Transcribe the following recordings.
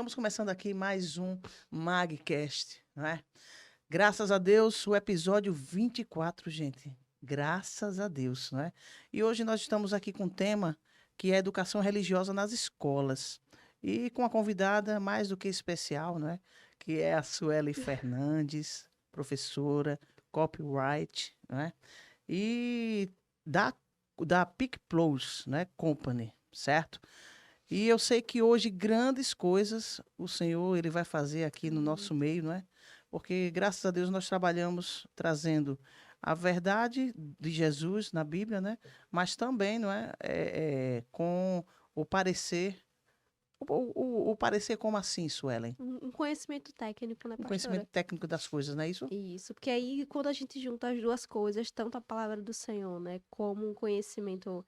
Estamos começando aqui mais um MagCast, não é? Graças a Deus, o episódio 24, gente. Graças a Deus, não é? E hoje nós estamos aqui com um tema que é educação religiosa nas escolas. E com a convidada mais do que especial, não é? Que é a Sueli Fernandes, professora, copyright, não é? E da PicPlus, né? Company, certo? E eu sei que hoje grandes coisas o Senhor ele vai fazer aqui no nosso meio, não é? Porque graças a Deus nós trabalhamos trazendo a verdade de Jesus na Bíblia, né? Mas também, não é? Com o parecer, o parecer como assim, Suelen? Um conhecimento técnico, né, Um conhecimento pastora? técnico das coisas, não é isso? Isso, porque aí quando a gente junta as duas coisas, tanto a palavra do Senhor, né, como um conhecimento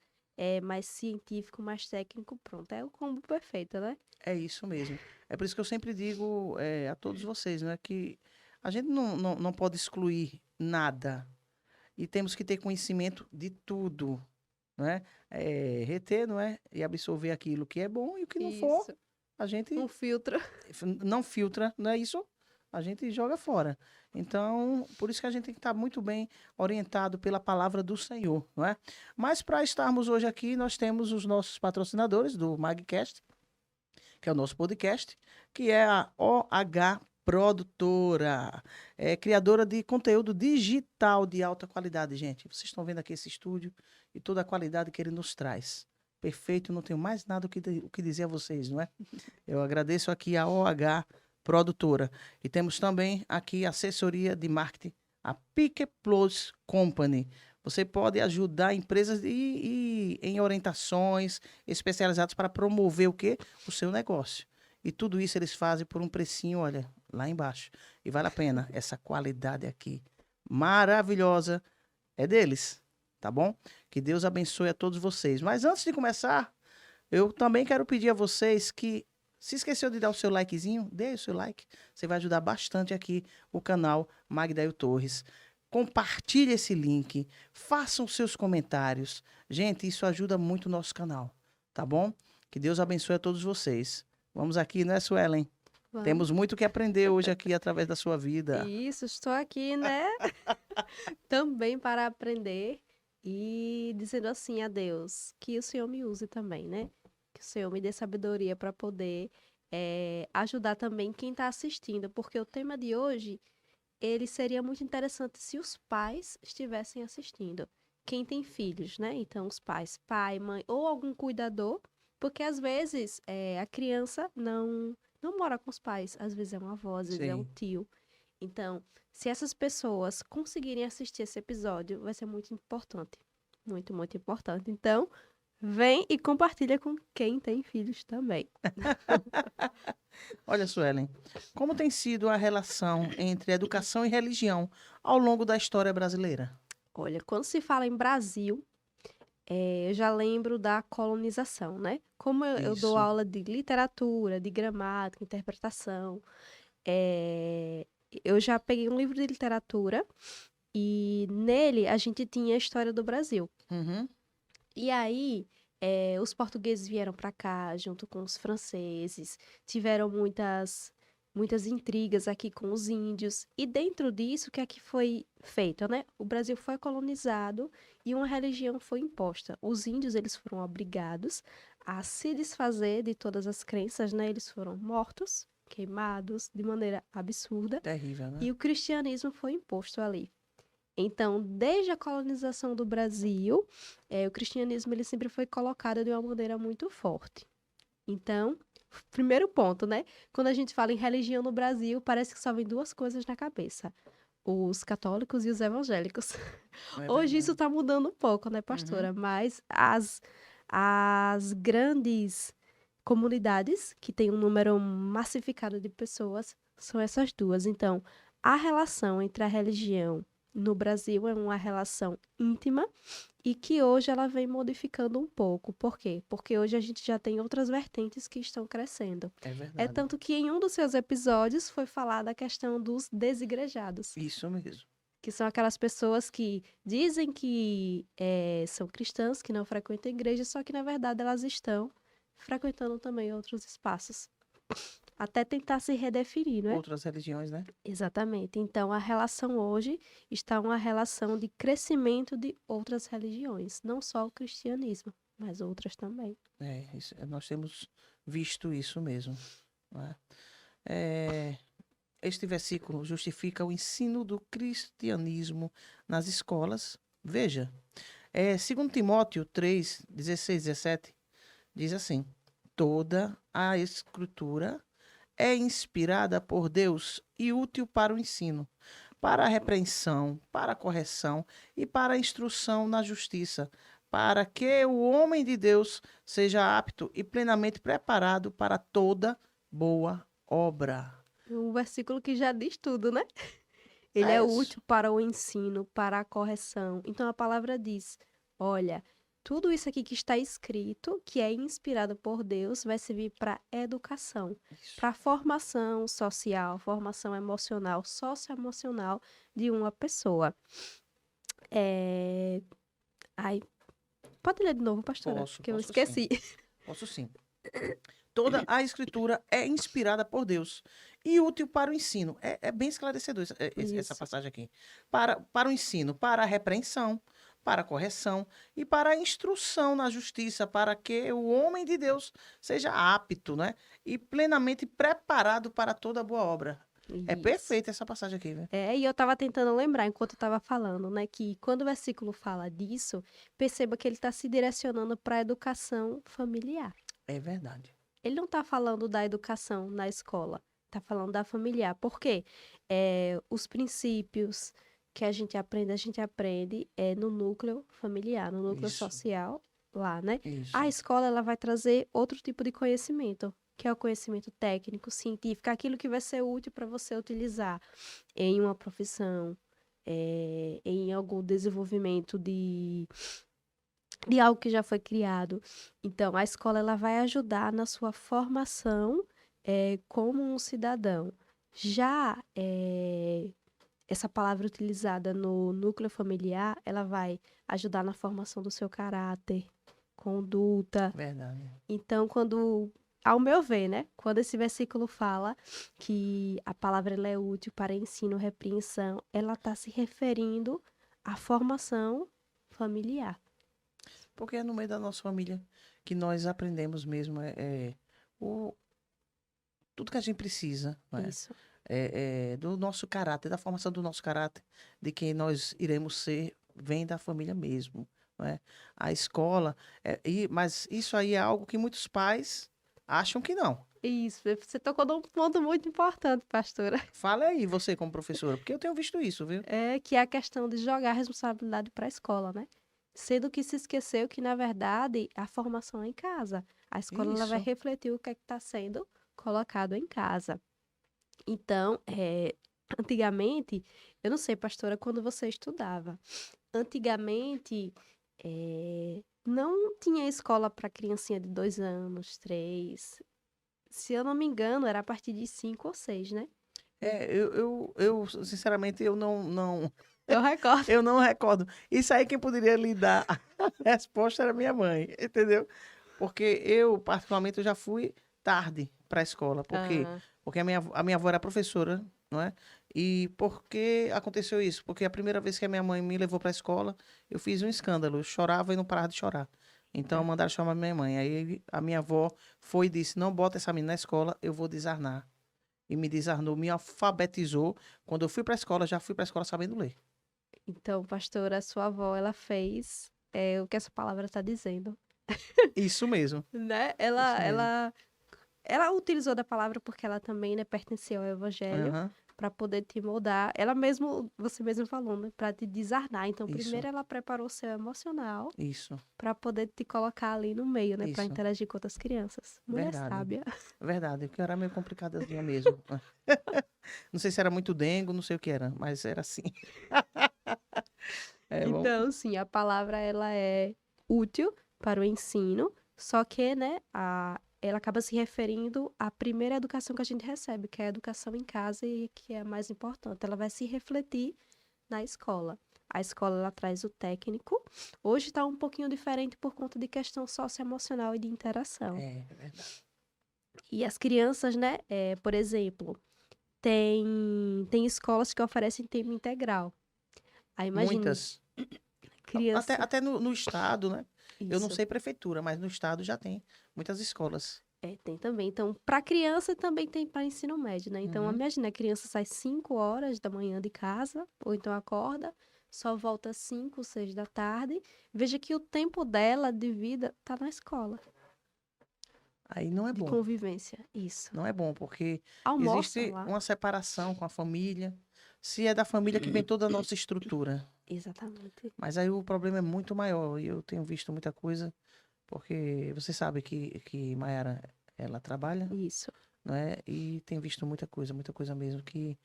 mais científico, mais técnico, pronto, é o combo perfeito, né? É isso mesmo. É por isso que eu sempre digo a todos vocês, não é que a gente não pode excluir nada e temos que ter conhecimento de tudo, não é? Reter, não é? E absorver aquilo que é bom e o que não for, Isso. a gente Um filtro. não filtra, não é isso? A gente joga fora. Então, por isso que a gente tem que estar muito bem orientado pela palavra do Senhor, não é? Mas para estarmos hoje aqui, nós temos os nossos patrocinadores do MagCast, que é o nosso podcast, que é a OH Produtora, criadora de conteúdo digital de alta qualidade, gente. Vocês estão vendo aqui esse estúdio e toda a qualidade que ele nos traz. Perfeito, não tenho mais nada o que dizer a vocês, não é? Eu agradeço aqui a OH Produtora. E temos também aqui a assessoria de marketing, a Pique Plus Company. Você pode ajudar empresas em orientações especializadas para promover o quê? O seu negócio. E tudo isso eles fazem por um precinho, olha, lá embaixo. E vale a pena. Essa qualidade aqui maravilhosa é deles, tá bom? Que Deus abençoe a todos vocês. Mas antes de começar, eu também quero pedir a vocês que, se esqueceu de dar o seu likezinho, dê o seu like. Você vai ajudar bastante aqui o canal Magdail Torres. Compartilhe esse link, façam seus comentários. Gente, isso ajuda muito o nosso canal, tá bom? Que Deus abençoe a todos vocês. Vamos aqui, né, Suelen? Vamos. Temos muito que aprender hoje aqui através da sua vida. Isso, estou aqui, né, também para aprender e dizendo assim a Deus, que o Senhor me use também, né? Que o Senhor me dê sabedoria para poder ajudar também quem está assistindo, porque o tema de hoje ele seria muito interessante se os pais estivessem assistindo. Quem tem filhos, né? Então, os pais, pai, mãe ou algum cuidador, porque às vezes a criança não mora com os pais, às vezes é uma avó, às vezes é um Sim. tio. Então, se essas pessoas conseguirem assistir esse episódio, vai ser muito importante. Muito, muito importante. Então, vem e compartilha com quem tem filhos também. Olha, Suelen, como tem sido a relação entre educação e religião ao longo da história brasileira? Olha, quando se fala em Brasil, eu já lembro da colonização, né? Como eu dou Isso. aula de literatura, de gramática, interpretação, eh, eu já peguei um livro de literatura e nele a gente tinha a história do Brasil. Uhum. E aí, os portugueses vieram para cá junto com os franceses, tiveram muitas intrigas aqui com os índios. E dentro disso, o que é que foi feito, né? O Brasil foi colonizado e uma religião foi imposta. Os índios, eles foram obrigados a se desfazer de todas as crenças, né? Eles foram mortos, queimados de maneira absurda, Terrível, né? e o cristianismo foi imposto ali. Então, desde a colonização do Brasil, o cristianismo ele sempre foi colocado de uma maneira muito forte. Então, primeiro ponto, né? Quando a gente fala em religião no Brasil, parece que só vem duas coisas na cabeça: os católicos e os evangélicos. Não é Hoje isso verdade. está mudando um pouco, né, Uhum. pastora? Mas as grandes comunidades, que têm um número massificado de pessoas, são essas duas. Então, a relação entre a religião no Brasil é uma relação íntima e que hoje ela vem modificando um pouco. Por quê? Porque hoje a gente já tem outras vertentes que estão crescendo. É É verdade. tanto que em um dos seus episódios foi falada a questão dos desigrejados, Isso mesmo. que são aquelas pessoas que dizem que são cristãs, que não frequentam igreja, só que na verdade elas estão frequentando também outros espaços. até tentar se redefinir, não é? Outras religiões, né? Exatamente. Então, a relação hoje está uma relação de crescimento de outras religiões, não só o cristianismo, mas outras também. Nós temos visto isso mesmo, não é? É, Este versículo justifica o ensino do cristianismo nas escolas. Veja, 2 Timóteo 3, 16, 17, diz assim: toda a escritura é inspirada por Deus e útil para o ensino, para a repreensão, para a correção e para a instrução na justiça, para que o homem de Deus seja apto e plenamente preparado para toda boa obra. Um versículo que já diz tudo, né? Ele É é isso. útil para o ensino, para a correção. Então a palavra diz: olha, tudo isso aqui que está escrito, que é inspirado por Deus, vai servir para educação, Isso. para formação social, formação emocional, socioemocional de uma pessoa. É... Ai, pode ler de novo, pastora, que eu Posso sim. esqueci. Posso sim. Toda a escritura é inspirada por Deus e útil para o ensino. É bem esclarecedor essa Isso. passagem aqui. Para o ensino, para a repreensão, para a correção e para a instrução na justiça, para que o homem de Deus seja apto, né? E plenamente preparado para toda boa obra. É Isso. perfeita essa passagem aqui, né? E eu estava tentando lembrar enquanto eu estava falando, né, que quando o versículo fala disso, perceba que ele está se direcionando para a educação familiar. É verdade. Ele não está falando da educação na escola, está falando da familiar. Por quê? Os princípios que a gente aprende no núcleo familiar, no núcleo Isso, social, lá, né? isso. A escola, ela vai trazer outro tipo de conhecimento, que é o conhecimento técnico, científico, aquilo que vai ser útil para você utilizar em uma profissão, em algum desenvolvimento de algo que já foi criado. Então, a escola ela vai ajudar na sua formação como um cidadão. Já essa palavra utilizada no núcleo familiar, ela vai ajudar na formação do seu caráter, conduta. Verdade. Então, ao meu ver, né, quando esse versículo fala que a palavra ela é útil para ensino, repreensão, ela está se referindo à formação familiar. Porque é no meio da nossa família que nós aprendemos mesmo o, tudo que a gente precisa, não é? Isso. Do nosso caráter, da formação do nosso caráter, de quem nós iremos ser, vem da família mesmo, não é? A escola, mas isso aí é algo que muitos pais acham que não. Isso, você tocou num ponto muito importante, pastora. Fala aí, você como professora, porque eu tenho visto isso, viu? É que é a questão de jogar a responsabilidade para a escola, né? Sendo que se esqueceu que, na verdade, a formação é em casa. A escola ela vai Isso, refletir o que é que está sendo colocado em casa. Então, antigamente, eu não sei, pastora, quando você estudava, antigamente não tinha escola para criancinha de 2 anos, 3. Se eu não me engano, era a partir de 5 ou 6, né? sinceramente, eu não, Eu recordo. eu não recordo. Isso aí quem poderia lhe dar a resposta era minha mãe, entendeu? Porque eu, particularmente, eu já fui tarde para a escola. Por quê? Ah, Porque a minha avó era professora, não é? E por que aconteceu isso? Porque a primeira vez que a minha mãe me levou para a escola, eu fiz um escândalo. Eu chorava e não parava de chorar. Então mandaram chamar minha mãe. Aí a minha avó foi e disse: não bota essa menina na escola, eu vou desarnar. E me desarnou, me alfabetizou. Quando eu fui para a escola, já fui para a escola sabendo ler. então, pastora, sua avó, ela fez o que essa palavra está dizendo, Isso mesmo. né? Isso Ela, mesmo. ela, ela utilizou da palavra porque ela também, né, pertencia ao evangelho Aham, para poder te moldar. Você mesmo falou, né, para te desarnar. Então, isso, primeiro ela preparou o seu emocional isso, para poder te colocar ali no meio, né, para isso. interagir com outras crianças. Mulher Verdade. sábia. Verdade, porque eu era meio complicadazinha mesmo. Não sei se era muito dengo, não sei o que era, mas era assim. Bom. Então, sim, a palavra ela é útil para o ensino, só que, né, ela acaba se referindo à primeira educação que a gente recebe, que é a educação em casa e que é a mais importante. Ela vai se refletir na escola. A escola ela traz o técnico. Hoje está um pouquinho diferente por conta de questão socioemocional e de interação. É verdade. E as crianças, né, por exemplo, tem escolas que oferecem tempo integral. Aí imagine, Muitas. Até, criança. até no estado, né? Eu não Isso. sei prefeitura, mas no estado já tem muitas escolas. Tem também. Então, para criança também tem para ensino médio, né? Então, Uhum. imagina, a criança sai 5 horas da manhã de casa, ou então acorda, só volta 5, 6 da tarde. Veja que o tempo dela de vida tá na escola, Aí não é de bom. convivência. Isso. Não é bom, porque Almoça existe lá. uma separação com a família. Se é da família que vem toda a nossa estrutura. Exatamente. Mas aí o problema é muito maior. E eu tenho visto muita coisa, porque você sabe que Mayara, ela trabalha, Isso. não é? E tem visto muita coisa mesmo, que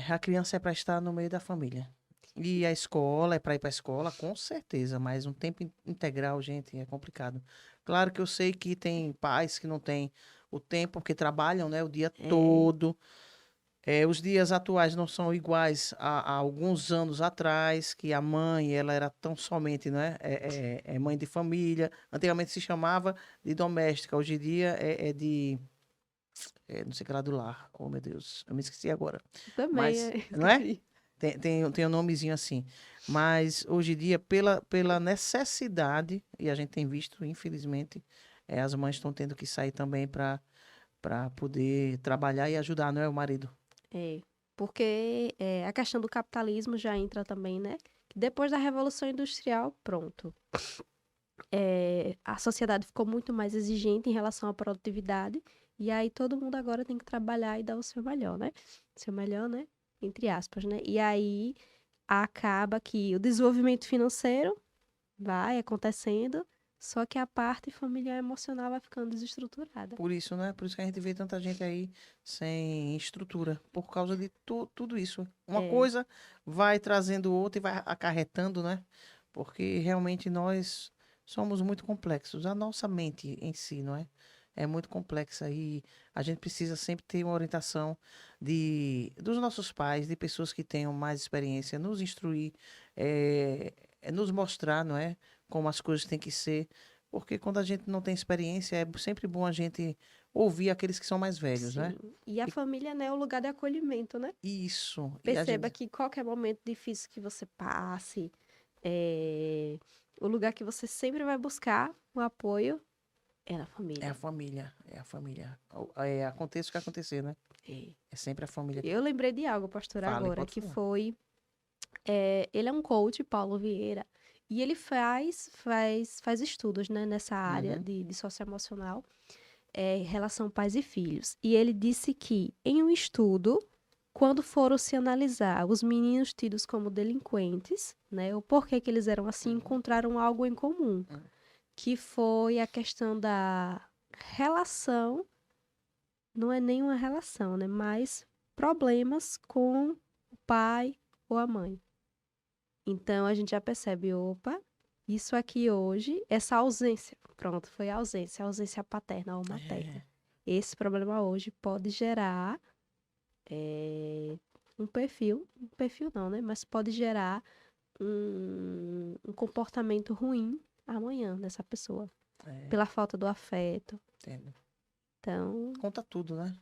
a criança é para estar no meio da família. E a escola é para ir para a escola, com certeza, mas um tempo integral, gente, é complicado. Claro que eu sei que tem pais que não têm o tempo, porque trabalham, né, o dia É, todo. Os dias atuais não são iguais a alguns anos atrás, que a mãe, ela era tão somente, né, é mãe de família. Antigamente se chamava de doméstica, hoje em dia não sei o que lá do lar. Oh, meu Deus, eu me esqueci agora. também Mas, não é? esqueci. Tem um nomezinho assim. Mas hoje em dia, pela necessidade, e a gente tem visto, infelizmente, as mães estão tendo que sair também para poder trabalhar e ajudar, não é, o marido? É, porque a questão do capitalismo já entra também, né? Que depois da Revolução Industrial, pronto. A sociedade ficou muito mais exigente em relação à produtividade, e aí todo mundo agora tem que trabalhar e dar o seu melhor, né? Seu melhor, né? Entre aspas, né? E aí acaba que o desenvolvimento financeiro vai acontecendo, só que a parte familiar e emocional vai ficando desestruturada. Por isso, né? Por isso que a gente vê tanta gente aí sem estrutura, por causa de tudo isso. Uma É, coisa vai trazendo outra e vai acarretando, né? Porque realmente nós somos muito complexos. A nossa mente em si, não é? É muito complexa e a gente precisa sempre ter uma orientação dos nossos pais, de pessoas que tenham mais experiência, nos instruir, nos mostrar, não é? Como as coisas têm que ser. Porque quando a gente não tem experiência, é sempre bom a gente ouvir aqueles que são mais velhos, sim. né? E a E família, né, é o lugar de acolhimento, né? isso. E a Perceba gente. que qualquer momento difícil que você passe, é, o lugar que você sempre vai buscar o apoio é na É a família. família. É a família. Aconteça o que acontecer, né? É. É sempre a família que Eu lembrei de algo, pastor, fala e agora, pode que falar. foi. Ele é um coach, Paulo Vieira, e ele faz estudos, né, nessa área Uhum. de socioemocional, relação pais e filhos. E ele disse que, em um estudo, quando foram se analisar os meninos tidos como delinquentes, né, o porquê que eles eram assim, Uhum. encontraram algo em comum, Uhum. que foi a questão da relação, não é nenhuma relação, né, mas problemas com o pai ou a mãe. Então a gente já percebe, opa, isso aqui hoje, essa ausência, pronto, foi a ausência paterna ou materna. É. Esse problema hoje pode gerar um perfil não, né? Mas pode gerar um comportamento ruim amanhã dessa pessoa, É. pela falta do afeto. Entendo. Então, Conta tudo, né?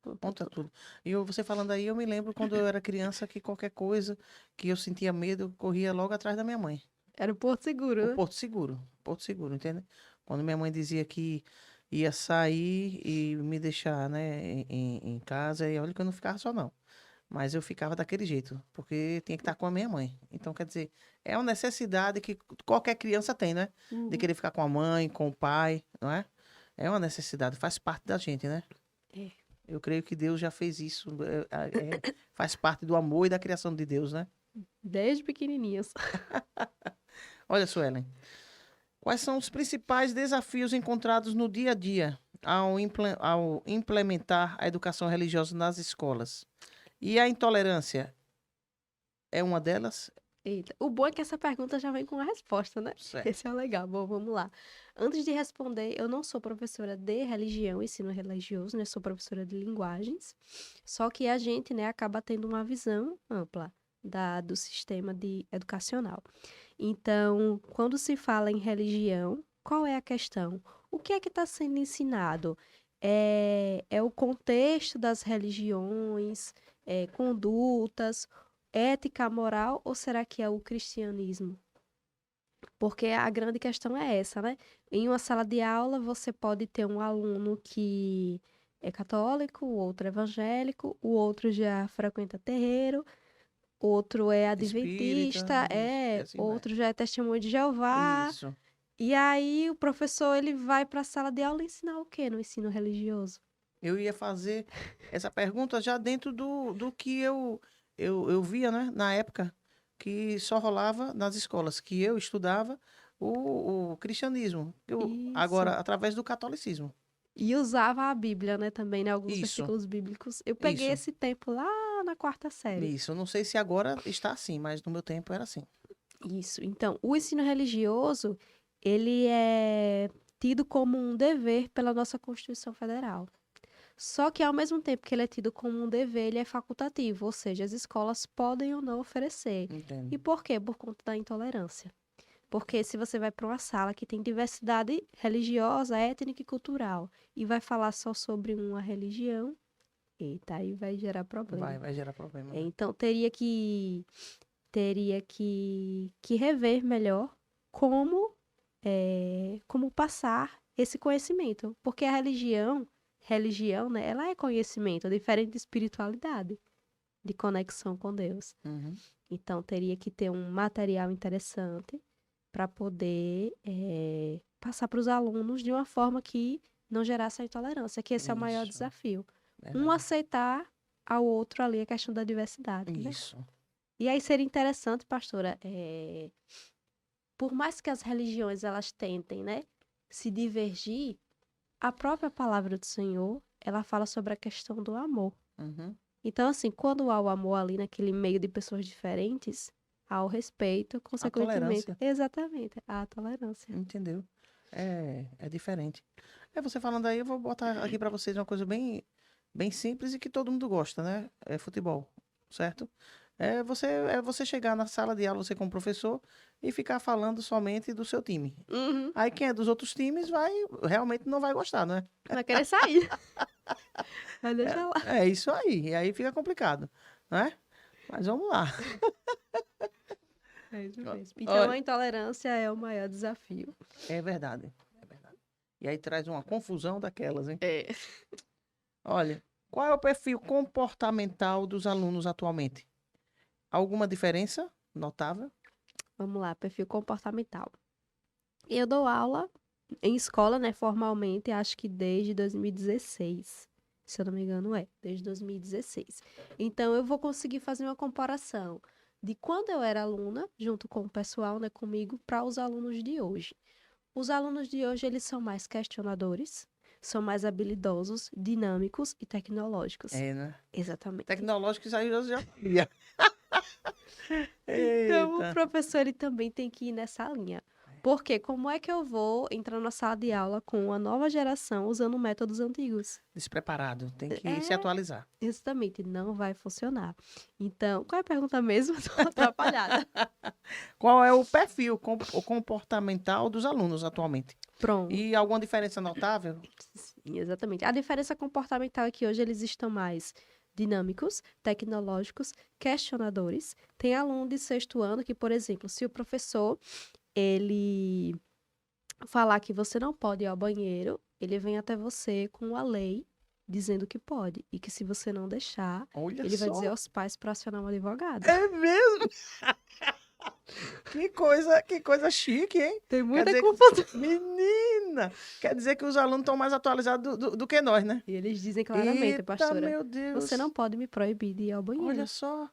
conta Conta tudo. tudo. Você falando aí, eu me lembro quando eu era criança que qualquer coisa que eu sentia medo, eu corria logo atrás da minha mãe. Era o Porto O Seguro, né? Porto Seguro, entende? Quando minha mãe dizia que ia sair e me deixar, né, em casa, e olha que eu não ficava só não. Mas eu ficava daquele jeito, porque tinha que estar com a minha mãe. Então, quer dizer, é uma necessidade que qualquer criança tem, né? De Uhum. querer ficar com a mãe, com o pai, não é? É uma necessidade, faz parte da gente, né? É. Eu creio que Deus já fez isso, faz parte do amor e da criação de Deus, né? Desde pequenininhos. Olha, Suelen, quais são os principais desafios encontrados no dia a dia ao implementar a educação religiosa nas escolas? E a intolerância é uma delas? Eita. O bom é que essa pergunta já vem com a resposta, né? Certo. Esse é o legal. Bom, vamos lá. Antes de responder, eu não sou professora de religião, ensino religioso, né? Sou professora de linguagens. Só que a gente, né, acaba tendo uma visão ampla do sistema educacional. Então, quando se fala em religião, qual é a questão? O que é que está sendo ensinado? É o contexto das religiões, condutas, ética, moral, ou será que é o cristianismo? Porque a grande questão é essa, né? Em uma sala de aula, você pode ter um aluno que é católico, o outro é evangélico, o outro já frequenta terreiro, outro é Espírita, adventista, isso, e assim vai. outro já é testemunho de Jeová. Isso. E aí o professor ele vai para a sala de aula ensinar o quê no ensino religioso? Eu ia fazer essa pergunta já dentro do que eu via, né, na época, que só rolava nas escolas, que eu estudava o cristianismo. Agora, Isso. através do catolicismo. E usava a Bíblia, né, também, né, alguns Isso, versículos bíblicos. Eu peguei isso, esse tempo lá na quarta série. isso. Eu não sei se agora está assim, mas no meu tempo era assim. Isso. Então, o ensino religioso, ele é tido como um dever pela nossa Constituição Federal. Só que, ao mesmo tempo que ele é tido como um dever, ele é facultativo, ou seja, as escolas podem ou não oferecer. E Entendo. por quê? Por conta da intolerância. Porque se você vai para uma sala que tem diversidade religiosa, étnica e cultural, e vai falar só sobre uma religião, eita, aí vai gerar problema. Vai gerar problema, né? Então, teria que rever melhor como, como passar esse conhecimento. Porque a religião, né, ela é conhecimento, diferente de espiritualidade, de conexão com Deus. Uhum. Então, teria que ter um material interessante para poder passar para os alunos de uma forma que não gerasse a intolerância, que esse é o maior Isso, desafio. Um verdade. aceitar ao outro ali a questão da diversidade, né? Isso. E aí seria interessante, pastora, por mais que as religiões elas tentem, né, se divergir, a própria palavra do Senhor, ela fala sobre a questão do amor. Uhum. Então, assim, quando há o amor ali naquele meio de pessoas diferentes, há o respeito, A consequentemente, tolerância, exatamente, há a tolerância. entendeu? É diferente. Você falando aí, eu vou botar aqui para vocês uma coisa bem simples e que todo mundo gosta, né? É futebol, certo? É você chegar na sala de aula, você como professor, e ficar falando somente do seu time. Uhum. Aí quem é dos outros times realmente não vai gostar, não é? Vai querer sair. Vai deixar lá. É isso aí. E aí fica complicado, né? Mas vamos lá. É isso mesmo. Então, Olha, a intolerância é o maior desafio. é verdade, é verdade. E aí traz uma confusão daquelas, hein? É. Olha, qual é o perfil comportamental dos alunos atualmente? Alguma diferença notável? Vamos lá, perfil comportamental. Eu dou aula em escola, né, formalmente, acho que desde 2016. Se eu não me engano, desde 2016. Então, eu vou conseguir fazer uma comparação de quando eu era aluna, junto com o pessoal, né, comigo, para os alunos de hoje. Os alunos de hoje, eles são mais questionadores, são mais habilidosos, dinâmicos e tecnológicos. É, né? Exatamente. Tecnológico, isso aí eu já sabia. Então, o Eita. professor ele também tem que ir nessa linha. Porque como é que eu vou entrar na sala de aula com uma nova geração usando métodos antigos? Despreparado, tem que se É, atualizar. exatamente, não vai funcionar. Então, qual é a pergunta mesmo? Tô atrapalhada. Qual é o perfil o comportamental dos alunos atualmente? Pronto. E alguma diferença notável? Sim, exatamente. A diferença comportamental é que hoje eles estão mais dinâmicos, tecnológicos, questionadores. Tem aluno de sexto ano que, por exemplo, se o professor ele falar que você não pode ir ao banheiro, ele vem até você com a lei dizendo que pode. E que se você não deixar, Olha ele vai só. dizer aos pais para acionar um advogado. É mesmo? Que coisa chique, hein? Tem muita dizer confusão. Menina! Quer dizer que os alunos estão mais atualizados do que nós, né? E eles dizem claramente, Eita, pastora, meu Deus! você não pode me proibir de ir ao banheiro. Olha só.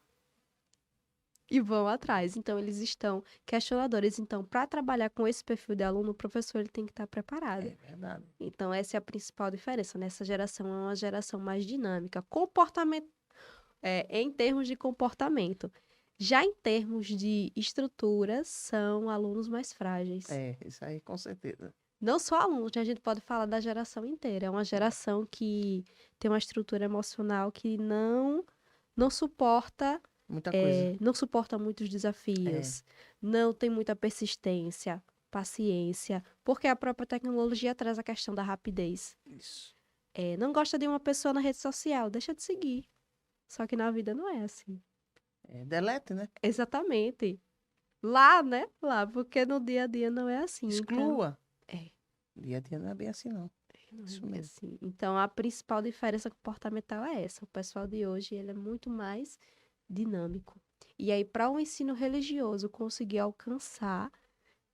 E vão atrás. Então, eles estão questionadores. Então, para trabalhar com esse perfil de aluno, o professor ele tem que estar preparado. É verdade. Então, essa é a principal diferença. Nessa geração é uma geração mais dinâmica. Em termos de comportamento. Já em termos de estrutura, são alunos mais frágeis. Isso aí com certeza. Não só alunos, né? A gente pode falar da geração inteira. É uma geração que tem uma estrutura emocional que não suporta Muita coisa. não suporta muitos desafios, não tem muita persistência. paciência, porque a própria tecnologia traz a questão da rapidez. Isso. Não gosta de uma pessoa na rede social, deixa de seguir. Só que na vida não é assim. Delete, né? Exatamente. Lá, né? Lá, porque no dia a dia não é assim. Então, Exclua. é, Dia a dia não é bem assim, não. não é Isso bem mesmo. assim. Então, a principal diferença comportamental é essa. O pessoal de hoje, ele é muito mais dinâmico. E aí, para o ensino religioso conseguir alcançar,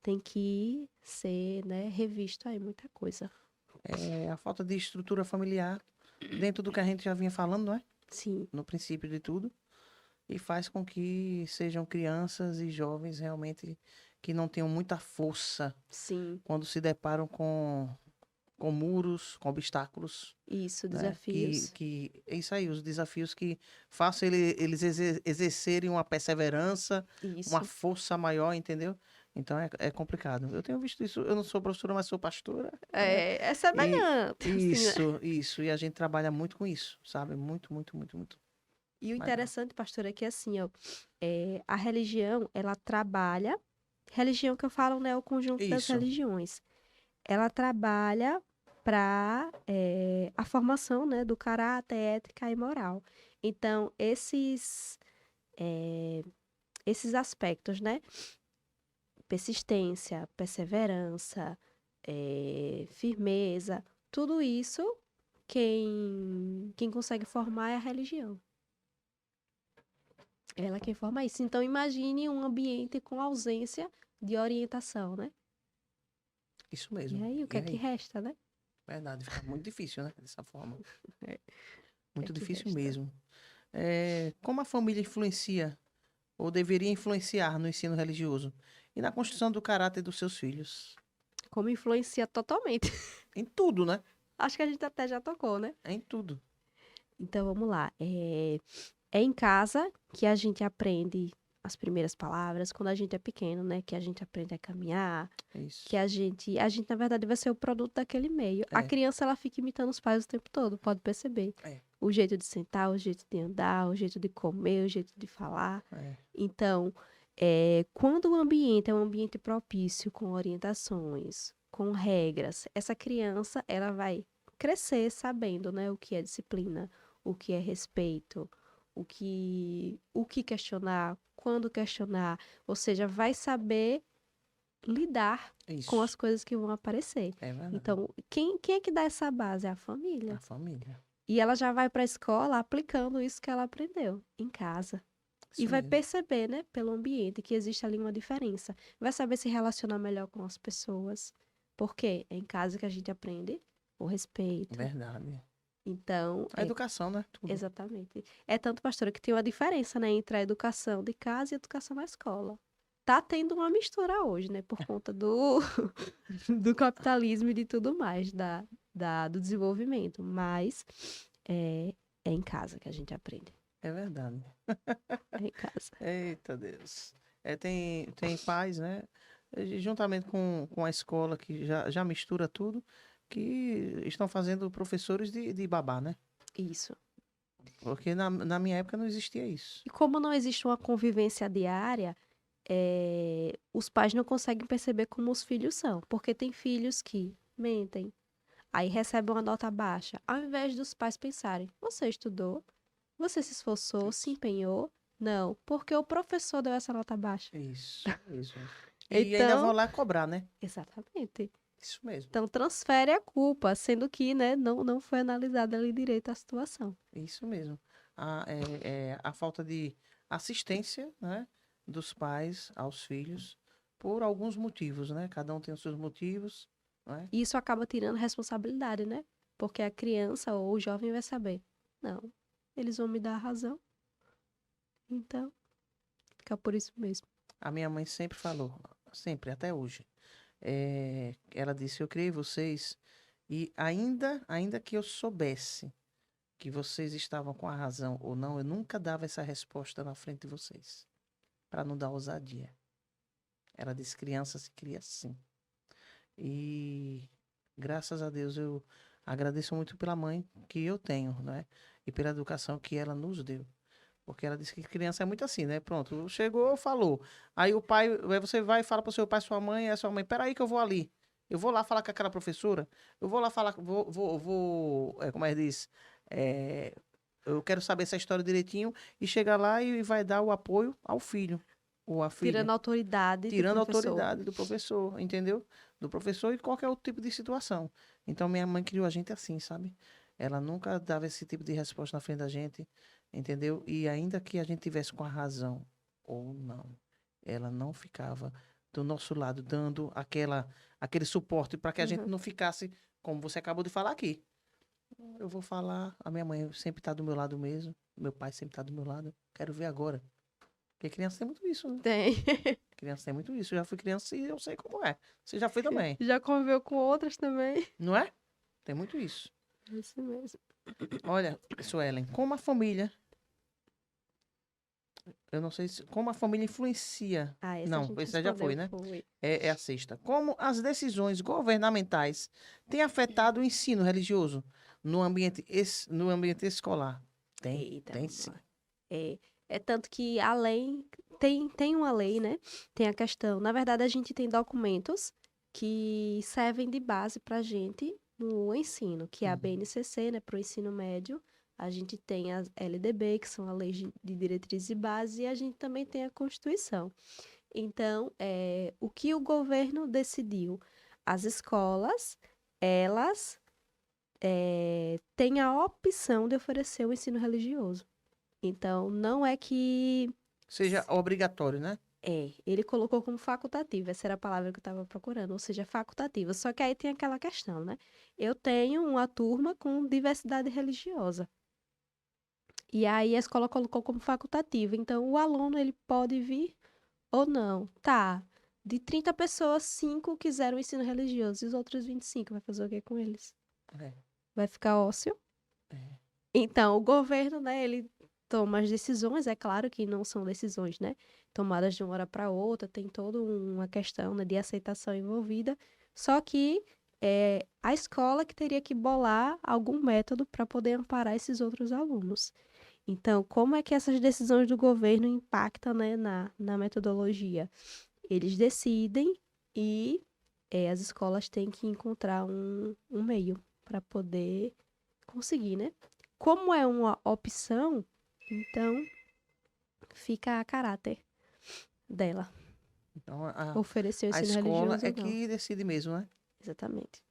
tem que ser, né, revisto aí muita coisa. A falta de estrutura familiar, dentro do que a gente já vinha falando, não é? Sim, No princípio de tudo. E faz com que sejam crianças e jovens realmente que não tenham muita força sim. quando se deparam com muros, com obstáculos, Isso, né? desafios. Que é isso aí, os desafios que façam eles exercerem uma perseverança, uma Isso. força maior, entendeu? Então é complicado. Eu tenho visto isso, eu não sou professora, mas sou pastora. É E semelhante, assim, né? isso. E a gente trabalha muito com isso, sabe? Muito, muito, muito, muito. E o Mas, interessante, pastor, é que assim, ó, a religião, ela trabalha, religião que eu falo, né, é o conjunto das isso, religiões, ela trabalha para a formação, né, do caráter, ética e moral. Então, esses aspectos, né, persistência, perseverança, firmeza, tudo isso, quem consegue formar é a religião. Ela quem forma isso. Então, imagine um ambiente com ausência de orientação, né? isso E mesmo. aí, o que E é que aí? resta, né? Verdade, fica muito difícil, né? Dessa forma. É, o que é Muito que difícil resta? mesmo. Como a família influencia, ou deveria influenciar no ensino religioso e na construção do caráter dos seus filhos? Como influencia totalmente. Em tudo, né? Acho que a gente até já tocou, né? É em tudo. Então, vamos lá. É em casa que a gente aprende as primeiras palavras, quando a gente é pequeno, né? Que a gente aprende a caminhar, É que isso. a gente, na verdade, vai ser o produto daquele meio. A É, criança, ela fica imitando os pais o tempo todo, pode perceber. é, O jeito de sentar, o jeito de andar, o jeito de comer, o jeito de falar. é. Então, quando o ambiente é um ambiente propício, com orientações, com regras, essa criança, ela vai crescer sabendo, né, o que é disciplina, o que é respeito, o que questionar, quando questionar, ou seja, vai saber lidar com as Isso. coisas que vão aparecer. É verdade. Então, quem é que dá essa base? É a A família. família. E ela já vai para a escola aplicando isso que ela aprendeu em casa. E Isso vai mesmo. perceber, né, pelo ambiente, que existe ali uma diferença. Vai saber se relacionar melhor com as pessoas. Porque é em casa que a gente aprende o respeito. Verdade. Então, A educação, né? Tudo. exatamente. É tanto, pastora, que tem uma diferença, né, entre a educação de casa e a educação na escola. Tá tendo uma mistura hoje, né, por conta do capitalismo e de tudo mais, do desenvolvimento. Mas é em casa que a gente aprende. É verdade. É em casa. Eita Deus. Tem pais, né? Juntamente com a escola que já mistura tudo, que estão fazendo professores de babá, né? Isso. Porque na minha época não existia isso. E como não existe uma convivência diária, os pais não conseguem perceber como os filhos são. Porque tem filhos que mentem, aí recebem uma nota baixa. Ao invés dos pais pensarem, você estudou? Você se esforçou, se empenhou? Não, porque o professor deu essa nota baixa. Isso. E ainda vão Então, lá cobrar, né? exatamente. Isso mesmo. Então, transfere a culpa, sendo que, né, não foi analisada ali direito a situação. Isso mesmo. A falta de assistência, né, dos pais aos filhos por alguns motivos, né? Cada um tem os seus motivos, né? E isso acaba tirando responsabilidade, né? Porque a criança ou o jovem vai saber. Não, eles vão me dar a razão. Então, fica por isso mesmo. A minha mãe sempre falou, sempre, até hoje. Ela disse, eu criei vocês e ainda que eu soubesse que vocês estavam com a razão ou não, eu nunca dava essa resposta na frente de vocês, para não dar ousadia. Ela disse, criança se cria assim. E graças a Deus eu agradeço muito pela mãe que eu tenho, né? E pela educação que ela nos deu. Porque ela disse que criança é muito assim, né? Pronto, chegou, falou. Aí o pai, aí você vai e fala pro seu pai, sua mãe, é sua mãe, peraí que eu vou ali. Eu vou lá falar com aquela professora. Eu vou lá falar, como é que diz? É, eu quero saber essa história direitinho e chega lá e vai dar o apoio ao filho ou à filha, Tirando a autoridade do tirando a professor. autoridade do professor, entendeu? Do professor e qualquer outro tipo de situação. Então minha mãe criou a gente assim, sabe? Ela nunca dava esse tipo de resposta na frente da gente, entendeu? E ainda que a gente tivesse com a razão ou não, ela não ficava do nosso lado dando aquele suporte para que a gente Uhum. não ficasse como você acabou de falar aqui. Eu vou falar, a minha mãe sempre está do meu lado mesmo, meu pai sempre está do meu lado. Quero ver agora. Porque criança tem muito isso, né? Tem. Criança tem muito isso. Eu já fui criança e eu sei como é. Você já foi também, Já conviveu com outras também. não é? Tem muito isso. É isso mesmo. Olha, Suelen, como a família, eu não sei se, como a família influencia. Ah, essa a Não, gente essa já foi, respondeu, né? foi. É a sexta. Como as decisões governamentais têm afetado o ensino religioso no ambiente escolar? Eita, Tem vamos sim. lá. É, é tanto que a lei, tem uma lei, né? Tem a questão. Na verdade, a gente tem documentos que servem de base para a gente no ensino, que é a Uhum. BNCC, né, para o ensino médio. A gente tem as LDB, que são a Lei de Diretrizes e Bases, e a gente também tem a Constituição. Então, o que o governo decidiu? As escolas, elas têm a opção de oferecer o ensino religioso. Então, não é que Seja obrigatório, né? ele colocou como facultativo, essa era a palavra que eu estava procurando, ou seja, facultativa. Só que aí tem aquela questão, né? Eu tenho uma turma com diversidade religiosa. E aí a escola colocou como facultativo. Então, o aluno ele pode vir ou não. Tá. De 30 pessoas, 5 quiseram ensino religioso e os outros 25 vai fazer o que com eles? É, Vai ficar ócio? é. Então, o governo, né, ele toma as decisões, é claro que não são decisões, né, tomadas de uma hora para outra, tem toda uma questão, né, de aceitação envolvida, só que é a escola que teria que bolar algum método para poder amparar esses outros alunos. Então, como é que essas decisões do governo impactam, né, na metodologia? Eles decidem e as escolas têm que encontrar um meio para poder conseguir, né? Como é uma opção, então fica a caráter dela, Então, oferecer o a ensino escola religioso é ou não. que decide mesmo, né? Exatamente.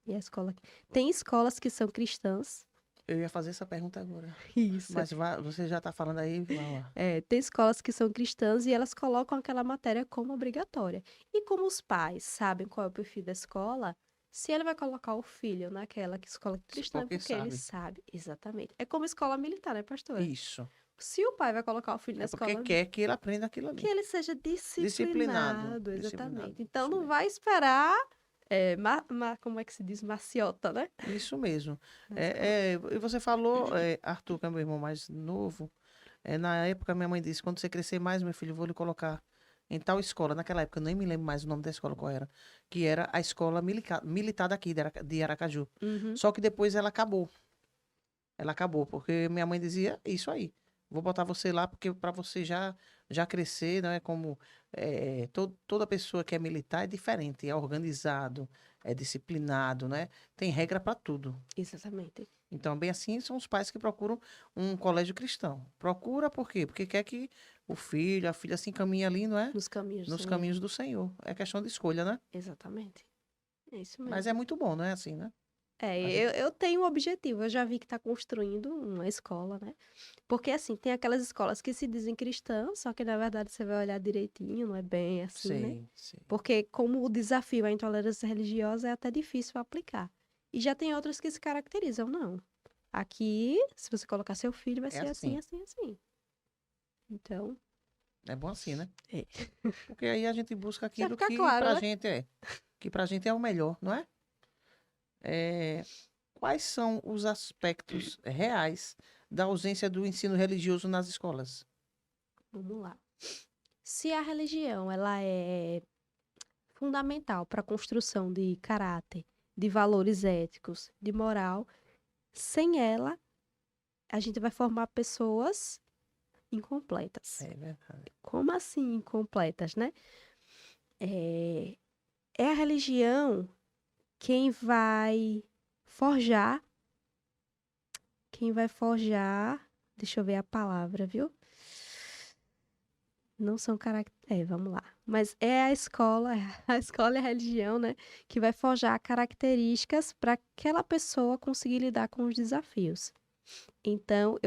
E a escola. Tem escolas que são cristãs. Eu ia fazer essa pergunta agora. Isso. Mas você já tá falando aí, vai lá. Tem escolas que são cristãs e elas colocam aquela matéria como obrigatória. E como os pais sabem qual é o perfil da escola, se ele vai colocar o filho naquela escola cristã, é Porque porque ele sabe. sabe. Exatamente. É como escola militar, né, pastora? Isso. Se o pai vai colocar o filho na É porque escola, quer que ele aprenda aquilo que ali. ele seja Disciplinado. disciplinado, Disciplinado. exatamente. Então Isso não mesmo. vai esperar, como é que se diz? Maciota, né? Isso mesmo. Na escola. E você falou, Arthur, que é meu irmão mais novo, na época minha mãe disse, quando você crescer mais, meu filho, eu vou lhe colocar em tal escola. Naquela época, eu nem me lembro mais o nome da escola qual era. Que era a escola militar daqui, de Aracaju. Uhum. Só que depois ela acabou. Ela acabou, porque minha mãe dizia isso aí. Vou botar você lá porque para você já crescer, não é como toda pessoa que é militar é diferente, é organizado, é disciplinado, né? Tem regra para tudo. Exatamente. Então, bem assim, são os pais que procuram um colégio cristão. Procura por quê? Porque quer que o filho, a filha se encaminhe ali, não é? Nos caminhos do Nos Senhor. caminhos do Senhor. É questão de escolha, né? Exatamente. É isso Mas é mesmo. muito bom, não é assim, né? A Eu, gente... eu tenho um objetivo, eu já vi que está construindo uma escola, né? Porque, assim, tem aquelas escolas que se dizem cristãs, só que, na verdade, você vai olhar direitinho, não é bem assim, né? Sei, sei. Porque, como o desafio é a intolerância religiosa, é até difícil aplicar. E já tem outras que se caracterizam, não. Aqui, se você colocar seu filho, vai É ser assim, assim. assim, assim. Então, É bom assim, né? É. Porque aí a gente busca já aquilo fica que claro, pra né? gente é. Que pra gente é o melhor, não é? Quais são os aspectos reais da ausência do ensino religioso nas escolas? Vamos lá. Se a religião, ela é fundamental para a construção de caráter, de valores éticos, de moral, sem ela, a gente vai formar pessoas incompletas. É verdade. Como assim incompletas, né? É a religião quem vai forjar, deixa eu ver a palavra, viu? Não são características, vamos lá. Mas é a escola, a escola e a religião, né, que vai forjar características para aquela pessoa conseguir lidar com os desafios. Então,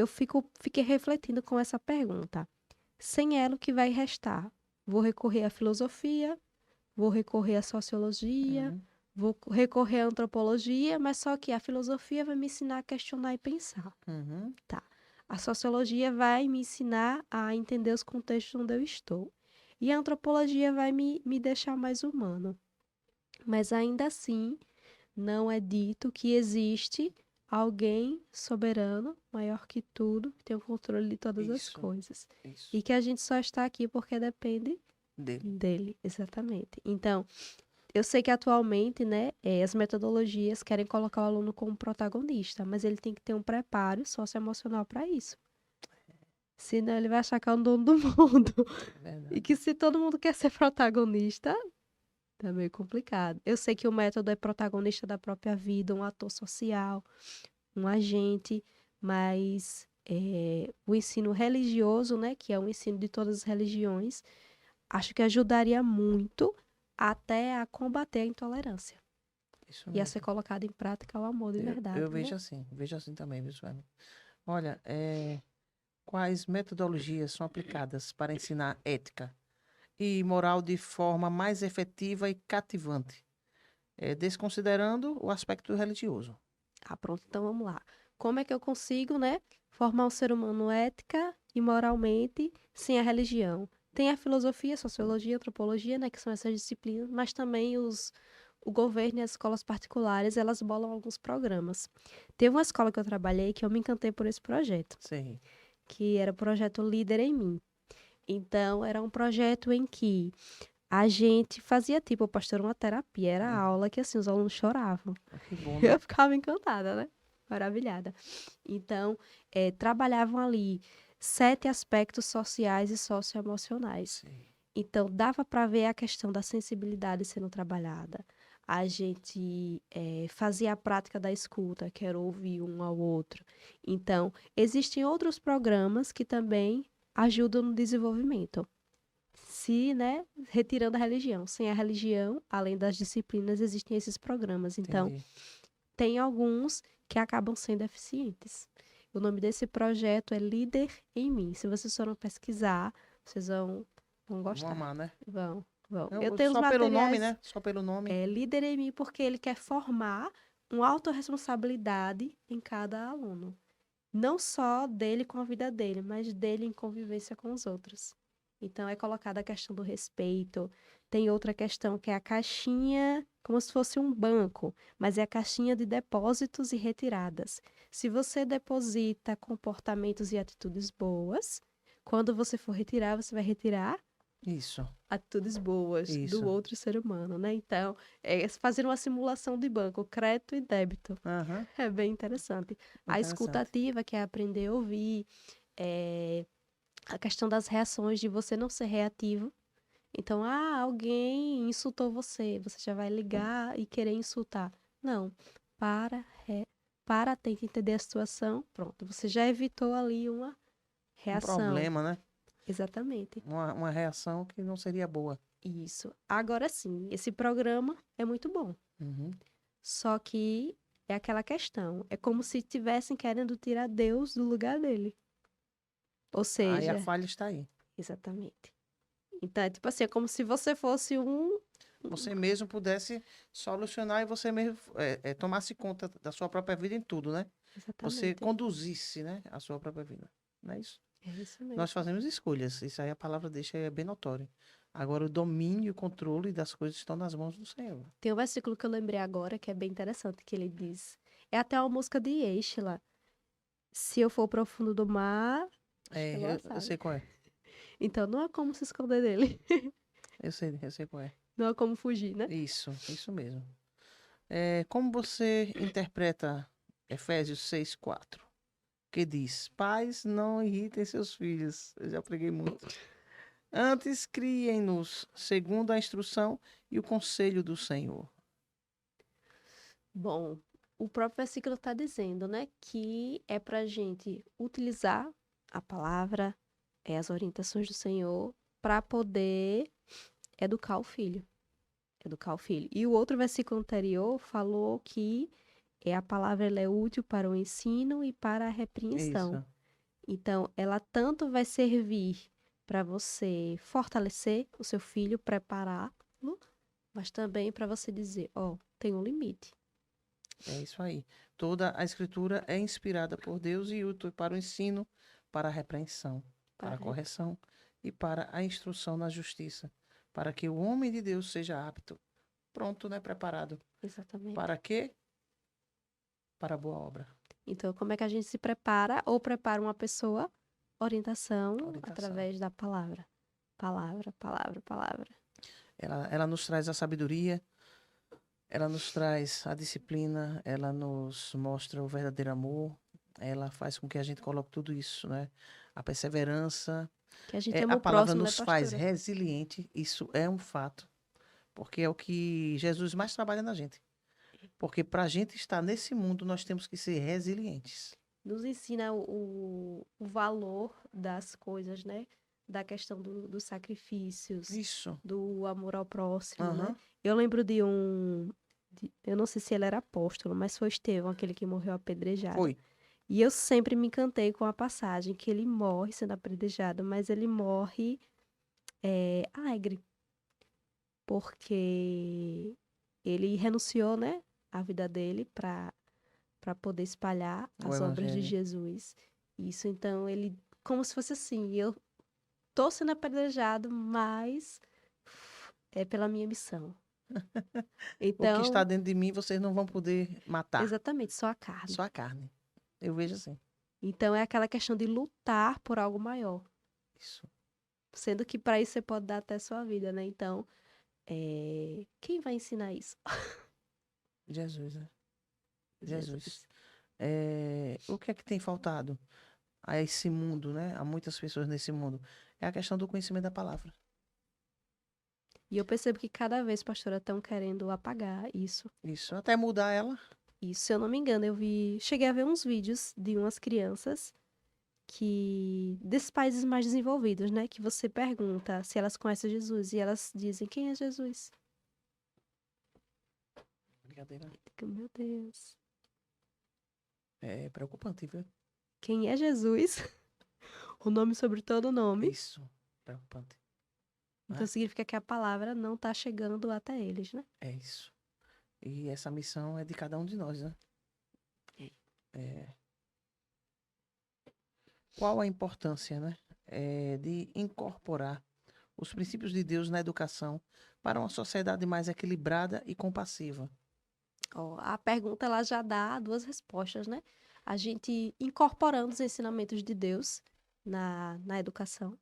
fiquei refletindo com essa pergunta. Sem ela, o que vai restar? Vou recorrer à filosofia, vou recorrer à sociologia, Uhum. vou recorrer à antropologia, mas só que a filosofia vai me ensinar a questionar e pensar. Uhum. Tá. A sociologia vai me ensinar a entender os contextos onde eu estou. E a antropologia vai me deixar mais humano. Mas ainda assim, não é dito que existe alguém soberano, maior que tudo, que tem o controle de todas as Isso, coisas. isso. E que a gente só está aqui porque depende Dele. dele, exatamente. Então, eu sei que atualmente, né, as metodologias querem colocar o aluno como protagonista, mas ele tem que ter um preparo socioemocional para isso. Senão ele vai achar que é o dono do mundo. É verdade. E que se todo mundo quer ser protagonista, tá meio complicado. Eu sei que o método é protagonista da própria vida, um ator social, um agente, mas o ensino religioso, né, que é o ensino de todas as religiões, acho que ajudaria muito até a combater a intolerância. Isso E a ser mesmo. colocado em prática o amor de verdade, Eu né? vejo assim também, viu, Sueli? Olha, quais metodologias são aplicadas para ensinar ética e moral de forma mais efetiva e cativante, desconsiderando o aspecto religioso? Ah, pronto, então vamos lá. Como é que eu consigo, né, formar um ser humano ética e moralmente sem a religião? Tem a filosofia, a sociologia, a antropologia, né, que são essas disciplinas, mas também o governo e as escolas particulares, elas bolam alguns programas. Teve uma escola que eu trabalhei que eu me encantei por esse projeto, Sim. que era o projeto Líder em Mim. Então, era um projeto em que a gente fazia tipo, pastor, uma terapia, era aula que assim, os alunos choravam. Que bom, Eu né? ficava encantada, né? Maravilhada. Então, trabalhavam ali 7 aspectos sociais e socioemocionais. Sim. Então, dava para ver a questão da sensibilidade sendo trabalhada. A gente fazia a prática da escuta, que era ouvir um ao outro. Então, existem outros programas que também ajudam no desenvolvimento. Se, né, retirando a religião. Sem a religião, além das disciplinas, existem esses programas. Então, Entendi. tem alguns que acabam sendo eficientes. O nome desse projeto é Líder em Mim. Se vocês forem pesquisar, vocês vão Vamos gostar. amar, né? Vão. Eu Não, tenho os só pelo nome, materiais. né? Só pelo nome. Líder em Mim porque ele quer formar uma autorresponsabilidade em cada aluno. Não só dele com a vida dele, mas dele em convivência com os outros. Então, é colocada a questão do respeito. Tem outra questão que é a caixinha, como se fosse um banco, mas é a caixinha de depósitos e retiradas. Se você deposita comportamentos e atitudes boas, quando você for retirar, você vai retirar Isso. atitudes boas do Isso. outro ser humano, né? Então, é fazer uma simulação de banco, crédito e débito. Aham. É bem interessante. A Interessante. escutativa, que é aprender a ouvir, a questão das reações, de você não ser reativo. Então, alguém insultou você, você já vai ligar e querer insultar. Não, tenta entender a situação, pronto, você já evitou ali uma Um reação. problema, né? Exatamente, Uma reação que não seria boa. isso. Agora sim, esse programa é muito bom, Uhum. só que é aquela questão, é como se estivessem querendo tirar Deus do lugar dele. Ou Aí a seja, falha está aí. exatamente. Então, é tipo assim, é como se você fosse um... Você mesmo pudesse solucionar e você mesmo tomasse conta da sua própria vida em tudo, né? Você Exatamente. conduzisse, né, a sua própria vida. Não é isso? É isso mesmo. Nós fazemos escolhas. Isso aí a palavra deixa bem notório. Agora, o domínio e o controle das coisas estão nas mãos do Senhor. Tem um versículo que eu lembrei agora que é bem interessante, que ele diz... É até uma música de Estela. Se eu for ao profundo do mar... Acho que ela Eu sabe. sei qual é. Então, não é como se esconder dele. Eu sei qual é. Não é como fugir, né? Isso mesmo. Como você interpreta Efésios 6:4, porque diz: pais, não irritem seus filhos. Eu já preguei muito. Antes, criem-nos segundo a instrução e o conselho do Senhor. Bom, o próprio versículo está dizendo, né, que é para a gente utilizar a palavra, as orientações do Senhor, para poder educar o filho. Educar o filho. E o outro versículo anterior falou que a palavra ela é útil para o ensino e para a repreensão. Isso. Então, ela tanto vai servir para você fortalecer o seu filho, prepará-lo, mas também para você dizer, ó, tem um limite. É isso aí. Toda a escritura é inspirada por Deus e útil para o ensino, para a repreensão, para a correção e para a instrução na justiça, para que o homem de Deus seja apto, pronto, né, preparado. Exatamente. Para quê? Para a boa obra. Então, como é que a gente se prepara ou prepara uma pessoa? Orientação através da palavra. Palavra, palavra, palavra. Ela nos traz a sabedoria, ela nos traz a disciplina, ela nos mostra o verdadeiro amor, ela faz com que a gente coloque tudo isso, né? A perseverança. Que a gente ama A o palavra próximo, né, nos faz pastora? resiliente, isso é um fato, porque é o que Jesus mais trabalha na gente. Porque para a gente estar nesse mundo, nós temos que ser resilientes. Nos ensina o valor das coisas, né? Da questão dos sacrifícios, Isso. do amor ao próximo, né? Aham. Eu lembro eu não sei se ele era apóstolo, mas foi Estevão, aquele que morreu apedrejado. Foi. E eu sempre me encantei com a passagem que ele morre sendo apedrejado, mas ele morre alegre, porque ele renunciou, né, a vida dele para poder espalhar O as obras de evangelho. Jesus. Isso, então, ele, como se fosse assim, eu tô sendo apedrejado, mas é pela minha missão. O que está Então, dentro de mim, vocês não vão poder matar. exatamente, só a carne. Só a carne. Eu vejo assim. Então, é aquela questão de lutar por algo maior. Isso. Sendo que para isso você pode dar até sua vida, né? Então, quem vai ensinar isso? Jesus, né? Jesus. Jesus. O que é que tem faltado a esse mundo, né? A muitas pessoas nesse mundo? É a questão do conhecimento da palavra. E eu percebo que cada vez, pastora, estão querendo apagar isso. Isso. Até mudar ela. E se eu não me engano, cheguei a ver uns vídeos de umas crianças desses países mais desenvolvidos, né? Que você pergunta se elas conhecem Jesus e elas dizem, quem é Jesus? Brincadeira. Eu digo, meu Deus. É preocupante, viu? Quem é Jesus? O nome sobre todo o nome. Isso. Preocupante. Então significa que a palavra não está chegando até eles, né? É isso. E essa missão é de cada um de nós, né? Qual a importância, né? De incorporar os princípios de Deus na educação para uma sociedade mais equilibrada e compassiva? Ó, a pergunta ela já dá duas respostas, né? A gente incorporando os ensinamentos de Deus na educação.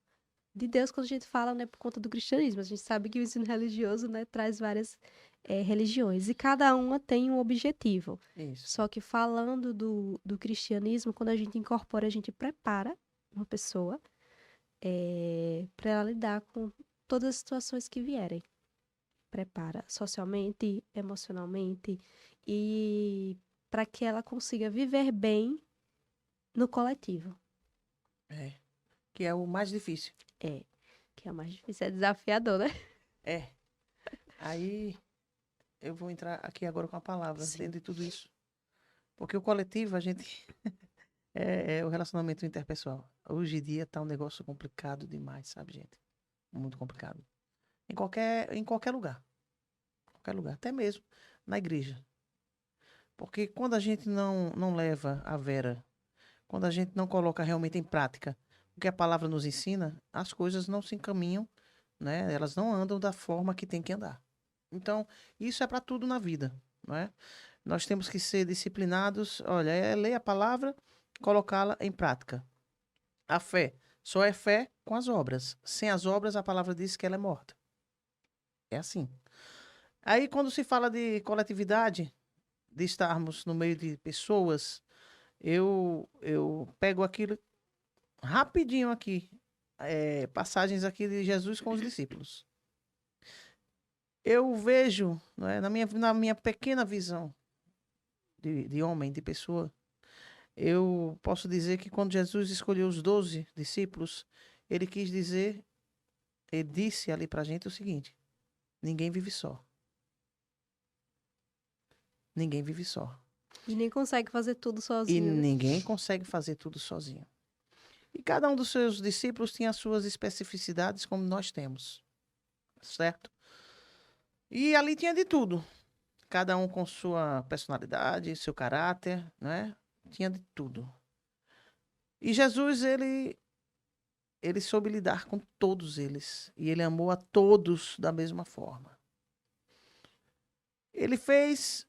De Deus, quando a gente fala, né, por conta do cristianismo. A gente sabe que o ensino religioso, né, traz várias religiões. E cada uma tem um objetivo. Isso. Só que falando do cristianismo, quando a gente incorpora, a gente prepara uma pessoa para ela lidar com todas as situações que vierem. Prepara socialmente, emocionalmente e para que ela consiga viver bem no coletivo. Que é o mais difícil. Que é o mais difícil, é desafiador, né? Aí eu vou entrar aqui agora com a palavra, Sim. dentro de tudo isso. Porque o coletivo, a gente. é o relacionamento interpessoal. Hoje em dia tá um negócio complicado demais, sabe, gente? Muito complicado. Em qualquer lugar. Qualquer lugar. Até mesmo na igreja. Porque quando a gente não leva a vera, quando a gente não coloca realmente em prática o que a palavra nos ensina, as coisas não se encaminham, né? Elas não andam da forma que tem que andar. Então, isso é para tudo na vida, não é? Nós temos que ser disciplinados, olha, ler a palavra, colocá-la em prática. A fé só é fé com as obras. Sem as obras, a palavra diz que ela é morta. É assim. Aí, quando se fala de coletividade, de estarmos no meio de pessoas, eu pego aquilo rapidinho aqui, passagens aqui de Jesus com os discípulos. Eu vejo, né, na minha pequena visão de homem, de pessoa, eu posso dizer que quando Jesus escolheu os 12 discípulos, ele quis dizer, ele disse ali pra gente o seguinte: ninguém vive só. Ninguém vive só. E nem consegue fazer tudo E sozinho, né? ninguém consegue fazer tudo sozinho. E cada um dos seus discípulos tinha as suas especificidades, como nós temos. Certo? E ali tinha de tudo. Cada um com sua personalidade, seu caráter, né? Tinha de tudo. E Jesus, ele soube lidar com todos eles. E ele amou a todos da mesma forma. Ele fez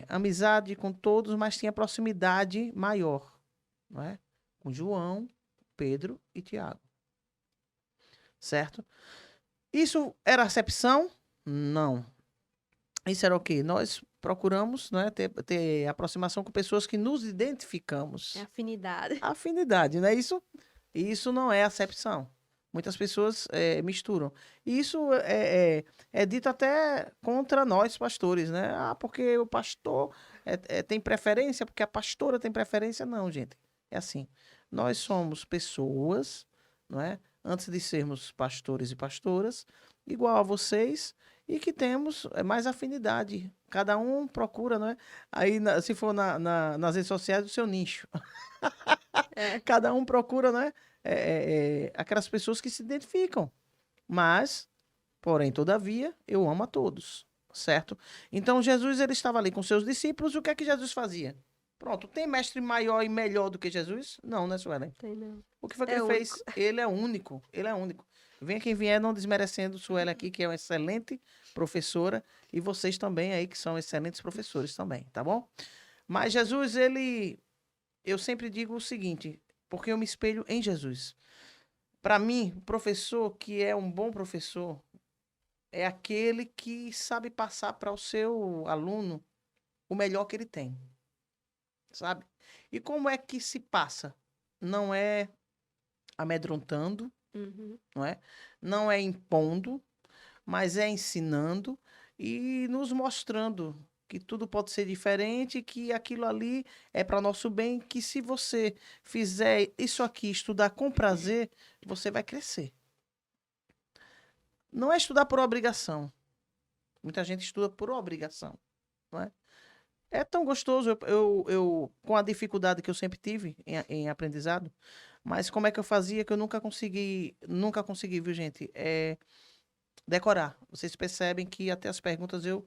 amizade com todos, mas tinha proximidade maior, não é? Com João, Pedro e Tiago. Certo? Isso era acepção? Não. Isso era o quê? Nós procuramos, né, ter aproximação com pessoas que nos identificamos. É afinidade. Afinidade, né? Isso não é acepção. Muitas pessoas misturam. E isso é dito até contra nós, pastores, né? Ah, porque o pastor tem preferência, porque a pastora tem preferência. Não, gente. É assim. Nós somos pessoas, não é? Antes de sermos pastores e pastoras, igual a vocês, e que temos mais afinidade. Cada um procura, não é? Aí, se for nas redes sociais, o seu nicho. É. Cada um procura, né? Aquelas pessoas que se identificam. Mas, porém, todavia, eu amo a todos, certo? Então, Jesus, ele estava ali com seus discípulos. O que é que Jesus fazia? Pronto, tem mestre maior e melhor do que Jesus? Não, né, Suelen? Tem não. O que foi que É ele único. fez? Ele é único, ele é único. Venha quem vier, não desmerecendo Suelen aqui, que é uma excelente professora, e vocês também aí, que são excelentes professores também, tá bom? Mas Jesus, eu sempre digo o seguinte, porque eu me espelho em Jesus. Para mim, o professor que é um bom professor é aquele que sabe passar para o seu aluno o melhor que ele tem, sabe? E como é que se passa? Não é amedrontando, Uhum. não é? Não é impondo, mas é ensinando e nos mostrando que tudo pode ser diferente, que aquilo ali é para nosso bem, que se você fizer isso aqui, estudar com prazer, você vai crescer. Não é estudar por obrigação. Muita gente estuda por obrigação, não é? É tão gostoso, com a dificuldade que eu sempre tive em aprendizado, mas como é que eu fazia que eu nunca consegui, viu, gente? Decorar. Vocês percebem que até as perguntas eu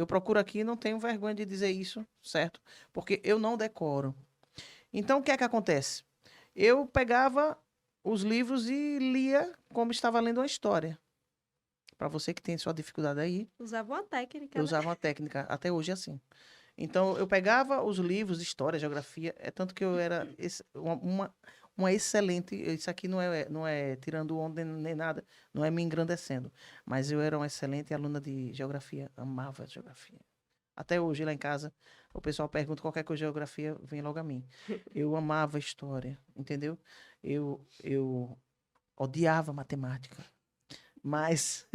procuro aqui e não tenho vergonha de dizer isso, certo? Porque eu não decoro. Então, o que é que acontece? Eu pegava os livros e lia como estava lendo uma história. Para você que tem sua dificuldade aí, Usava uma técnica, eu né? usava uma técnica, até hoje é assim. Então, eu pegava os livros de história, geografia, é tanto que eu era uma excelente. Isso aqui não é tirando onda nem nada, não é me engrandecendo. Mas eu era uma excelente aluna de geografia, amava geografia. Até hoje, lá em casa, o pessoal pergunta qualquer coisa de geografia, vem logo a mim. Eu amava história, entendeu? Eu odiava matemática. Mas,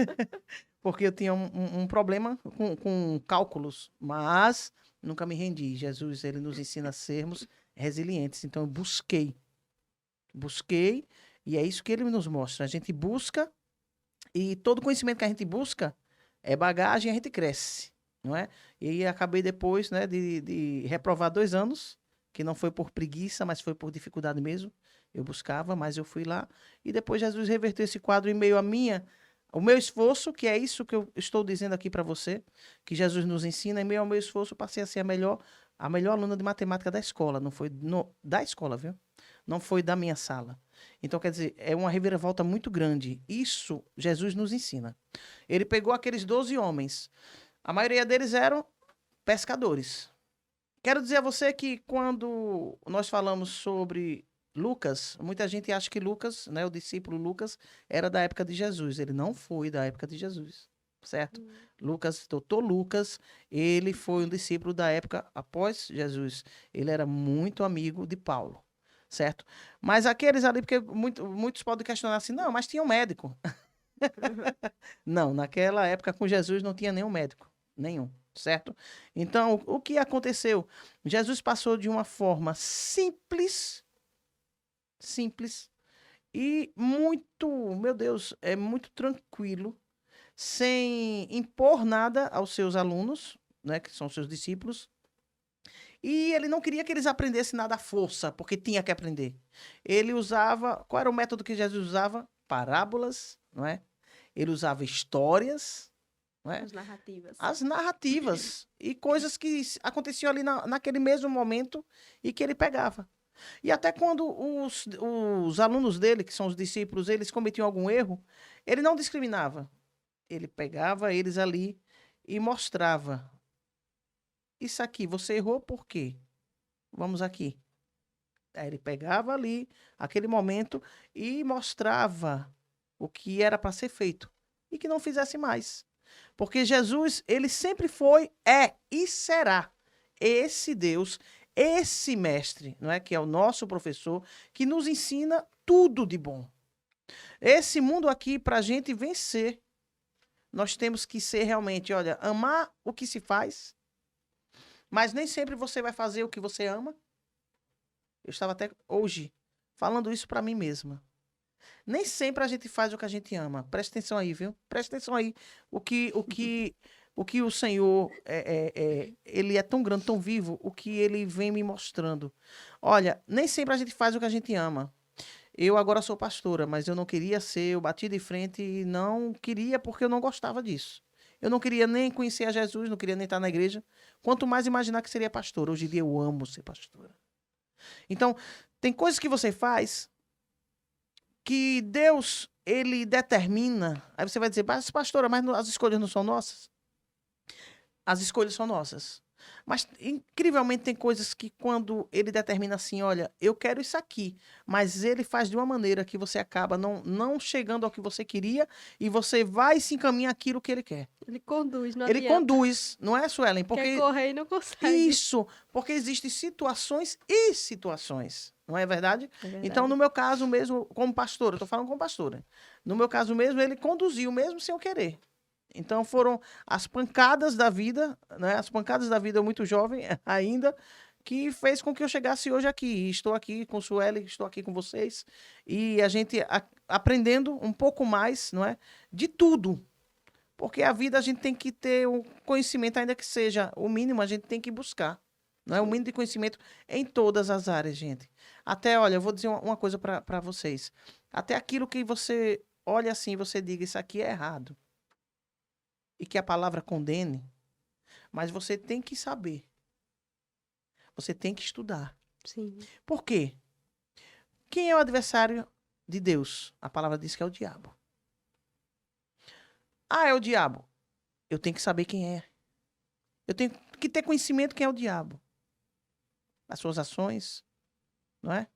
porque eu tinha um problema com cálculos, mas nunca me rendi. Jesus, ele nos ensina a sermos resilientes. Então, eu busquei, e é isso que ele nos mostra. A gente busca, e todo conhecimento que a gente busca é bagagem, a gente cresce, não é? E aí acabei depois, né, de reprovar 2 anos, que não foi por preguiça, mas foi por dificuldade mesmo. Eu buscava, mas eu fui lá, e depois Jesus reverteu esse quadro em meio o meu esforço, que é isso que eu estou dizendo aqui para você, que Jesus nos ensina, em meio ao meu esforço, eu passei a ser a melhor aluna de matemática da escola, não foi da escola, viu? Não foi da minha sala. Então, quer dizer, é uma reviravolta muito grande. Isso Jesus nos ensina. Ele pegou aqueles 12 homens, a maioria deles eram pescadores. Quero dizer a você que quando nós falamos sobre Lucas, muita gente acha que Lucas, né, o discípulo Lucas, era da época de Jesus. Ele não foi da época de Jesus, certo? Doutor Lucas, ele foi um discípulo da época após Jesus. Ele era muito amigo de Paulo, certo? Mas aqueles ali, porque muitos podem questionar assim, não, mas tinha um médico. Não, naquela época com Jesus não tinha nenhum médico, nenhum, certo? Então, o que aconteceu? Jesus passou de uma forma simples e muito, meu Deus, é muito tranquilo, sem impor nada aos seus alunos, né, que são seus discípulos. E ele não queria que eles aprendessem nada à força, porque tinha que aprender. Ele usava, qual era o método que Jesus usava? Parábolas, não é? Ele usava histórias, não é? As narrativas. As narrativas e coisas que aconteciam ali naquele mesmo momento e que ele pegava. E até quando os alunos dele, que são os discípulos, eles cometiam algum erro, ele não discriminava. Ele pegava eles ali e mostrava. Isso aqui, você errou por quê? Vamos aqui. Aí ele pegava ali, aquele momento, e mostrava o que era para ser feito. E que não fizesse mais. Porque Jesus, ele sempre foi, é e será esse Deus, esse mestre, não é? Que é o nosso professor, que nos ensina tudo de bom. Esse mundo aqui, para a gente vencer, nós temos que ser realmente, olha, amar o que se faz, mas nem sempre você vai fazer o que você ama. Eu estava até hoje falando isso para mim mesma. Nem sempre a gente faz o que a gente ama. Presta atenção aí, viu? Presta atenção aí. O que o Senhor, ele é tão grande, tão vivo, o que ele vem me mostrando. Olha, nem sempre a gente faz o que a gente ama. Eu agora sou pastora, mas eu não queria ser, eu bati de frente e não queria porque eu não gostava disso. Eu não queria nem conhecer a Jesus, não queria nem estar na igreja. Quanto mais imaginar que seria pastora. Hoje em dia eu amo ser pastora. Então, tem coisas que você faz que Deus, ele determina. Aí você vai dizer, mas pastora, mas as escolhas não são nossas? As escolhas são nossas. Mas, incrivelmente, tem coisas que quando ele determina assim, olha, eu quero isso aqui, mas ele faz de uma maneira que você acaba não chegando ao que você queria e você vai se encaminhar aquilo que ele quer. Ele conduz, não Ele adianta. conduz, não é, Suelen? Porque Quer correr e não consegue. isso, porque existem situações e situações, não é verdade? É verdade. Então, no meu caso mesmo, como pastora, eu estou falando como pastora, no meu caso mesmo, ele conduziu mesmo sem eu querer. Então, foram as pancadas da vida, né? As pancadas da vida, eu muito jovem ainda, que fez com que eu chegasse hoje aqui. E estou aqui com Sueli, estou aqui com vocês, e a gente aprendendo um pouco mais, não é? De tudo. Porque a vida a gente tem que ter um conhecimento, ainda que seja o mínimo, a gente tem que buscar. Não é? O mínimo de conhecimento em todas as áreas, gente. Até, olha, eu vou dizer uma coisa para vocês. Até aquilo que você olha assim, você diga, isso aqui é errado. E que a palavra condene, mas você tem que saber. Você tem que estudar. Sim. Por quê? Quem é o adversário de Deus? A palavra diz que é o diabo. Ah, é o diabo. Eu tenho que saber quem é. Eu tenho que ter conhecimento quem é o diabo. As suas ações, não é?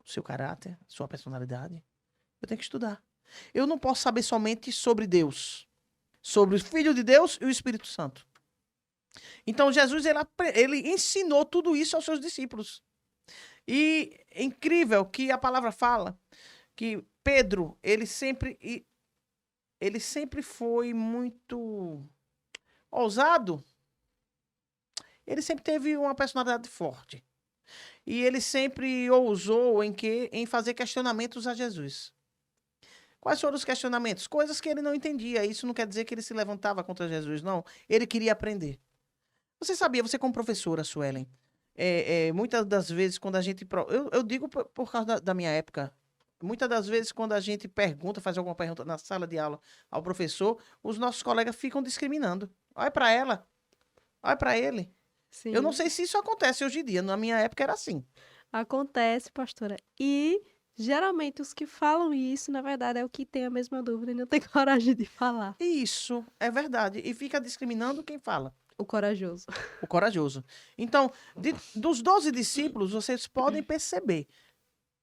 O seu caráter, sua personalidade. Eu tenho que estudar. Eu não posso saber somente sobre Deus. Sobre o Filho de Deus e o Espírito Santo. Então, Jesus, ele ensinou tudo isso aos seus discípulos. E é incrível que a palavra fala que Pedro, ele sempre foi muito ousado. Ele sempre teve uma personalidade forte. E ele sempre ousou em fazer questionamentos a Jesus. Quais foram os questionamentos? Coisas que ele não entendia. Isso não quer dizer que ele se levantava contra Jesus, não. Ele queria aprender. Você sabia, você como professora, Suelen, muitas das vezes quando a gente... Eu digo por causa da minha época. Muitas das vezes quando a gente faz alguma pergunta na sala de aula ao professor, os nossos colegas ficam discriminando. Olha para ela, olha para ele. Sim. Eu não sei se isso acontece hoje em dia. Na minha época era assim. Acontece, pastora. E geralmente os que falam isso, na verdade, é o que tem a mesma dúvida e não tem coragem de falar. Isso é verdade. E fica discriminando quem fala. O corajoso. O corajoso. Então, dos 12 discípulos, vocês podem perceber.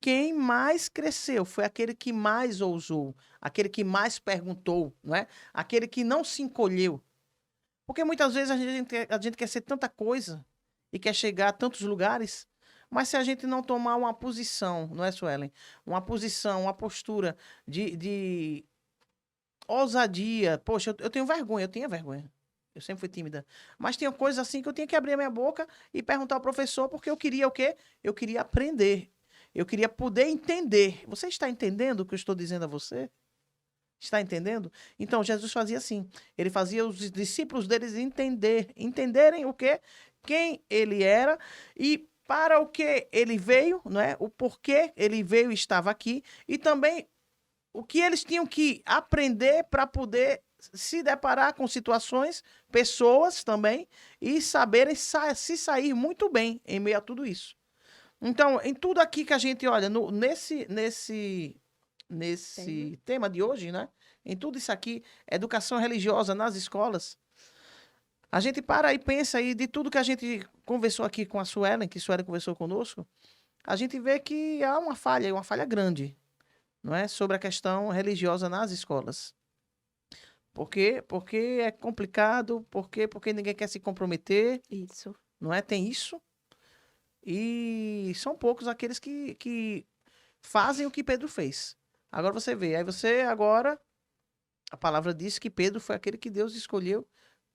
quem mais cresceu, foi aquele que mais ousou, aquele que mais perguntou, não é? Aquele que não se encolheu. Porque muitas vezes a gente quer ser tanta coisa e quer chegar a tantos lugares, mas se a gente não tomar uma posição, não é, Suelen? Uma posição, uma postura de ousadia. Poxa, eu tenho vergonha, eu tinha vergonha. Eu sempre fui tímida. Mas tinha coisas assim que eu tinha que abrir a minha boca e perguntar ao professor, porque eu queria o quê? Eu queria aprender. Eu queria poder entender. Você está entendendo o que eu estou dizendo a você? Está entendendo? Então, Jesus fazia assim. Ele fazia os discípulos deles entenderem o quê? Quem ele era e para o que ele veio, não é? O porquê ele veio e estava aqui. E também o que eles tinham que aprender para poder se deparar com situações, pessoas também, e saberem se sair muito bem em meio a tudo isso. Então, em tudo aqui que a gente olha, nesse tema de hoje, né? Em tudo isso aqui, educação religiosa nas escolas, a gente para e pensa aí de tudo que a gente conversou aqui com a Suelen, que a Suelen conversou conosco, a gente vê que há uma falha grande, não é? Sobre a questão religiosa nas escolas. Por quê? Porque é complicado, porque ninguém quer se comprometer, Isso. não é? Tem isso. E são poucos aqueles que fazem o que Pedro fez. Agora você vê, a palavra diz que Pedro foi aquele que Deus escolheu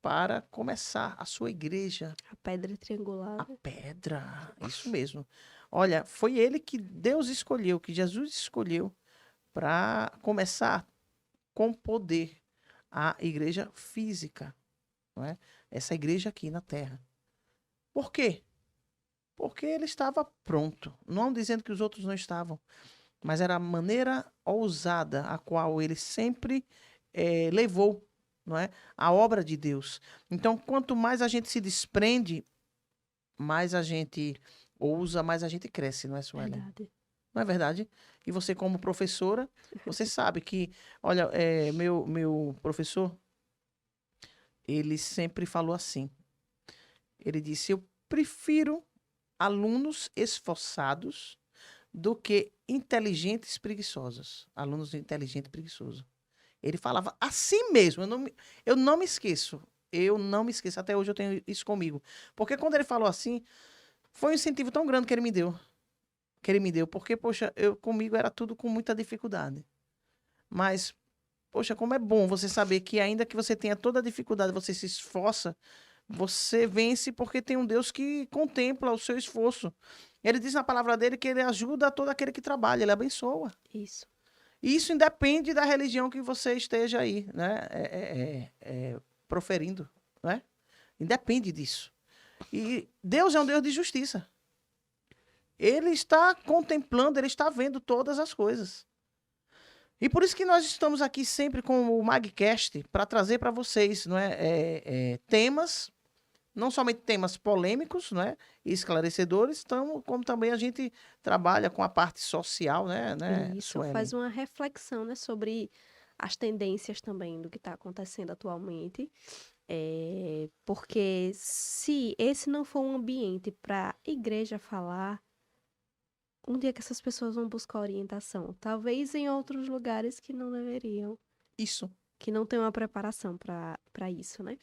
para começar a sua igreja. A pedra triangular. A pedra, isso mesmo. Olha, foi ele que Deus escolheu, que Jesus escolheu para começar com poder a igreja física, não é? Essa igreja aqui na terra. Por quê? Porque ele estava pronto. Não dizendo que os outros não estavam, mas era a maneira ousada a qual ele sempre levou, não é? A obra de Deus. Então, quanto mais a gente se desprende, mais a gente ousa, mais a gente cresce, não é, Suelen? Verdade. Não é verdade? E você, como professora, você sabe que, olha, meu professor, ele sempre falou assim. Ele disse: eu prefiro alunos esforçados do que inteligentes preguiçosos. Alunos inteligentes e preguiçosos. Ele falava assim mesmo. Eu não me esqueço. Eu não me esqueço. Até hoje eu tenho isso comigo. Porque quando ele falou assim, foi um incentivo tão grande que ele me deu. Porque, poxa, comigo era tudo com muita dificuldade. Mas, poxa, como é bom você saber que ainda que você tenha toda a dificuldade, você se esforça, você vence porque tem um Deus que contempla o seu esforço. Ele diz na palavra dele que ele ajuda todo aquele que trabalha, ele abençoa. Isso. E isso independe da religião que você esteja aí, né? Proferindo, né? Independe disso. E Deus é um Deus de justiça. Ele está contemplando, ele está vendo todas as coisas. E por isso que nós estamos aqui sempre com o Magcast para trazer para vocês, não é? Temas, não somente temas polêmicos, não é? E esclarecedores, como também a gente trabalha com a parte social, né? Isso Suelen? faz uma reflexão, né, sobre as tendências também do que está acontecendo atualmente. Porque se esse não for um ambiente para a igreja falar, um dia que essas pessoas vão buscar orientação, talvez em outros lugares que não deveriam, Isso. que não tem uma preparação para isso, né?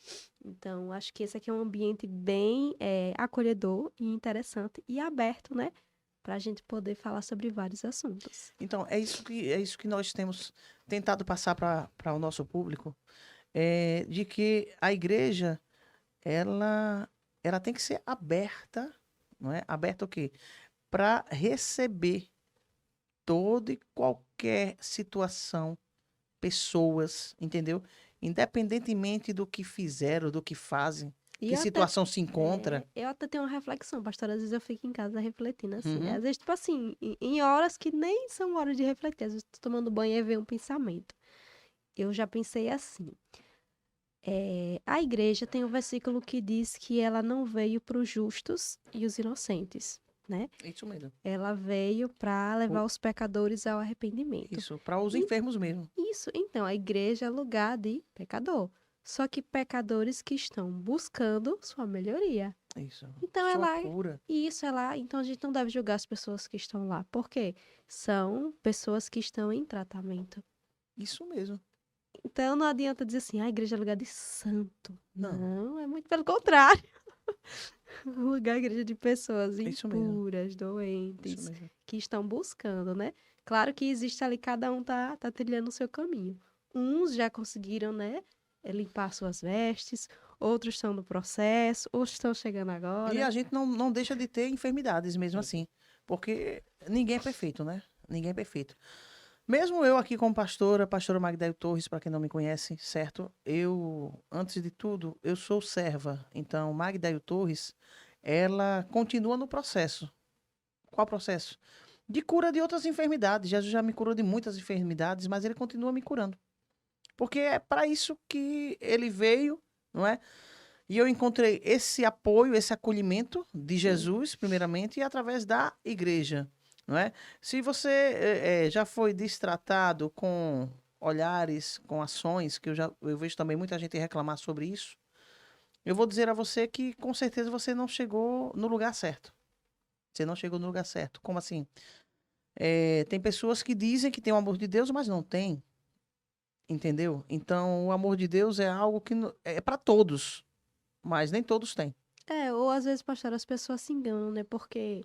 Então, acho que esse aqui é um ambiente bem acolhedor e interessante e aberto, né? Para a gente poder falar sobre vários assuntos. Então, é isso que nós temos tentado passar para o nosso público, de que a igreja, ela tem que ser aberta, não é? Aberta o quê? Para receber toda e qualquer situação, pessoas, entendeu? Independentemente do que fizeram, do que fazem, E que eu até, situação se encontra. eu até tenho uma reflexão, pastor. Às vezes eu fico em casa refletindo assim. Uhum. Às vezes, tipo assim, em horas que nem são horas de refletir. Às vezes tô tomando banho e vem um pensamento. Eu já pensei assim. A igreja tem um versículo que diz que ela não veio para os justos e os inocentes, né? Isso mesmo. Ela veio para levar os pecadores ao arrependimento. Isso, para os E- enfermos mesmo. Isso, então, a igreja é lugar de pecador. Só que pecadores que estão buscando sua melhoria. Isso. Então é Sua lá, cura. e isso é lá, então a gente não deve julgar as pessoas que estão lá. Por quê? São pessoas que estão em tratamento. Isso mesmo. Então não adianta dizer assim, a igreja é lugar de santo. Não, Não, é muito pelo contrário. Lugar, igreja de pessoas é isso mesmo. impuras, Isso doentes, mesmo. que estão buscando, né? Claro que existe ali, cada um tá trilhando o seu caminho. Uns já conseguiram, né, limpar suas vestes, outros estão no processo, outros estão chegando E agora. a gente não deixa de ter enfermidades mesmo assim. Porque ninguém é perfeito, né? Ninguém é perfeito. Mesmo eu aqui como pastora, pastora Magdaio Torres, para quem não me conhece, certo? Eu, antes de tudo, eu sou serva. Então, Magdaio Torres, ela continua no processo. Qual processo? De cura de outras enfermidades. Jesus já me curou de muitas enfermidades, mas ele continua me curando. Porque é para isso que ele veio, não é? E eu encontrei esse apoio, esse acolhimento de Sim. Jesus, primeiramente, e através da igreja, não é? Se você já foi destratado com olhares, com ações, que eu vejo também muita gente reclamar sobre isso, eu vou dizer a você que com certeza você não chegou no lugar certo. Você não chegou no lugar certo. Como assim? Tem pessoas que dizem que tem o amor de Deus, mas não tem, entendeu? Então, o amor de Deus é algo que é para todos, mas nem todos têm. É, ou às vezes, pastor, as pessoas se enganam, né? Porque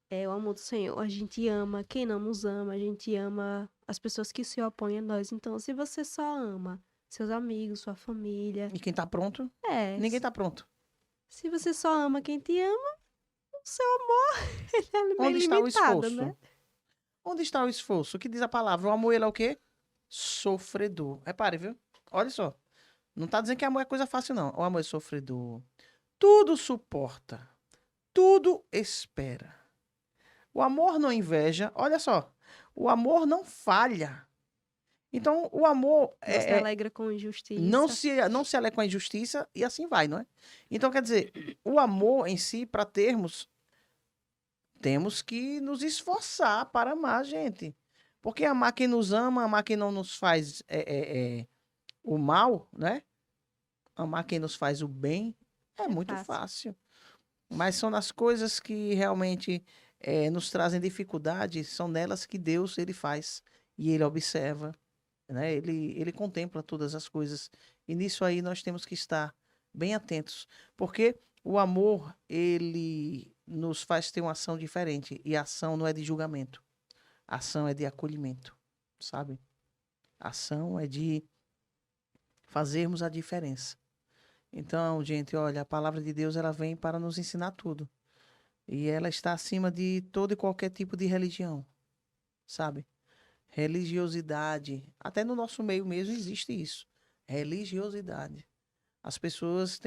é o amor do Senhor, a gente ama quem não nos ama, a gente ama as pessoas que se opõem a nós. Então, se você só ama seus amigos, sua família, E quem tá pronto, é, ninguém tá pronto. se você só ama quem te ama, o seu amor, ele é bem Onde está o limitado, né? esforço? Onde está o esforço? O que diz a palavra? O amor, ele é o quê? Sofredor. Repare, viu? Olha só. Não tá dizendo que amor é coisa fácil, não. O amor é sofredor. Tudo suporta. Tudo espera. O amor não inveja. Olha só. O amor não falha. Então, o amor Não se alegra com injustiça. não se alegra com a injustiça e assim vai, não é? Então, quer dizer, o amor em si, para termos, temos que nos esforçar para amar a gente. Porque amar quem nos ama, amar quem não nos faz o mal, né? Amar quem nos faz o bem é É muito fácil. fácil. Mas são nas coisas que realmente nos trazem dificuldade, são nelas que Deus ele faz e ele observa, né? Ele contempla todas as coisas. E nisso aí nós temos que estar bem atentos, porque o amor ele nos faz ter uma ação diferente e a ação não é de julgamento. A ação é de acolhimento, sabe? A ação é de fazermos a diferença. Então, gente, olha, a palavra de Deus ela vem para nos ensinar tudo. E ela está acima de todo e qualquer tipo de religião, sabe? Religiosidade, até no nosso meio mesmo existe isso. Religiosidade. As pessoas,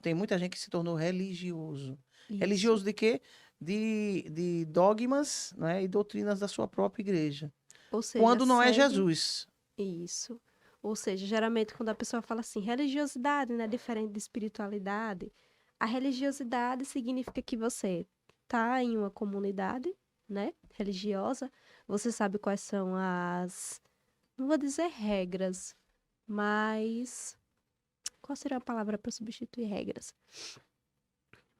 tem muita gente que se tornou religioso. Isso. Religioso de quê? De dogmas, né, e doutrinas da sua própria igreja. Ou seja, Quando não é segue Jesus. isso. Ou seja, geralmente quando a pessoa fala assim, religiosidade, né, diferente de espiritualidade, a religiosidade significa que você tá em uma comunidade, né, religiosa, você sabe quais são as, não vou dizer regras, mas qual seria a palavra para substituir regras?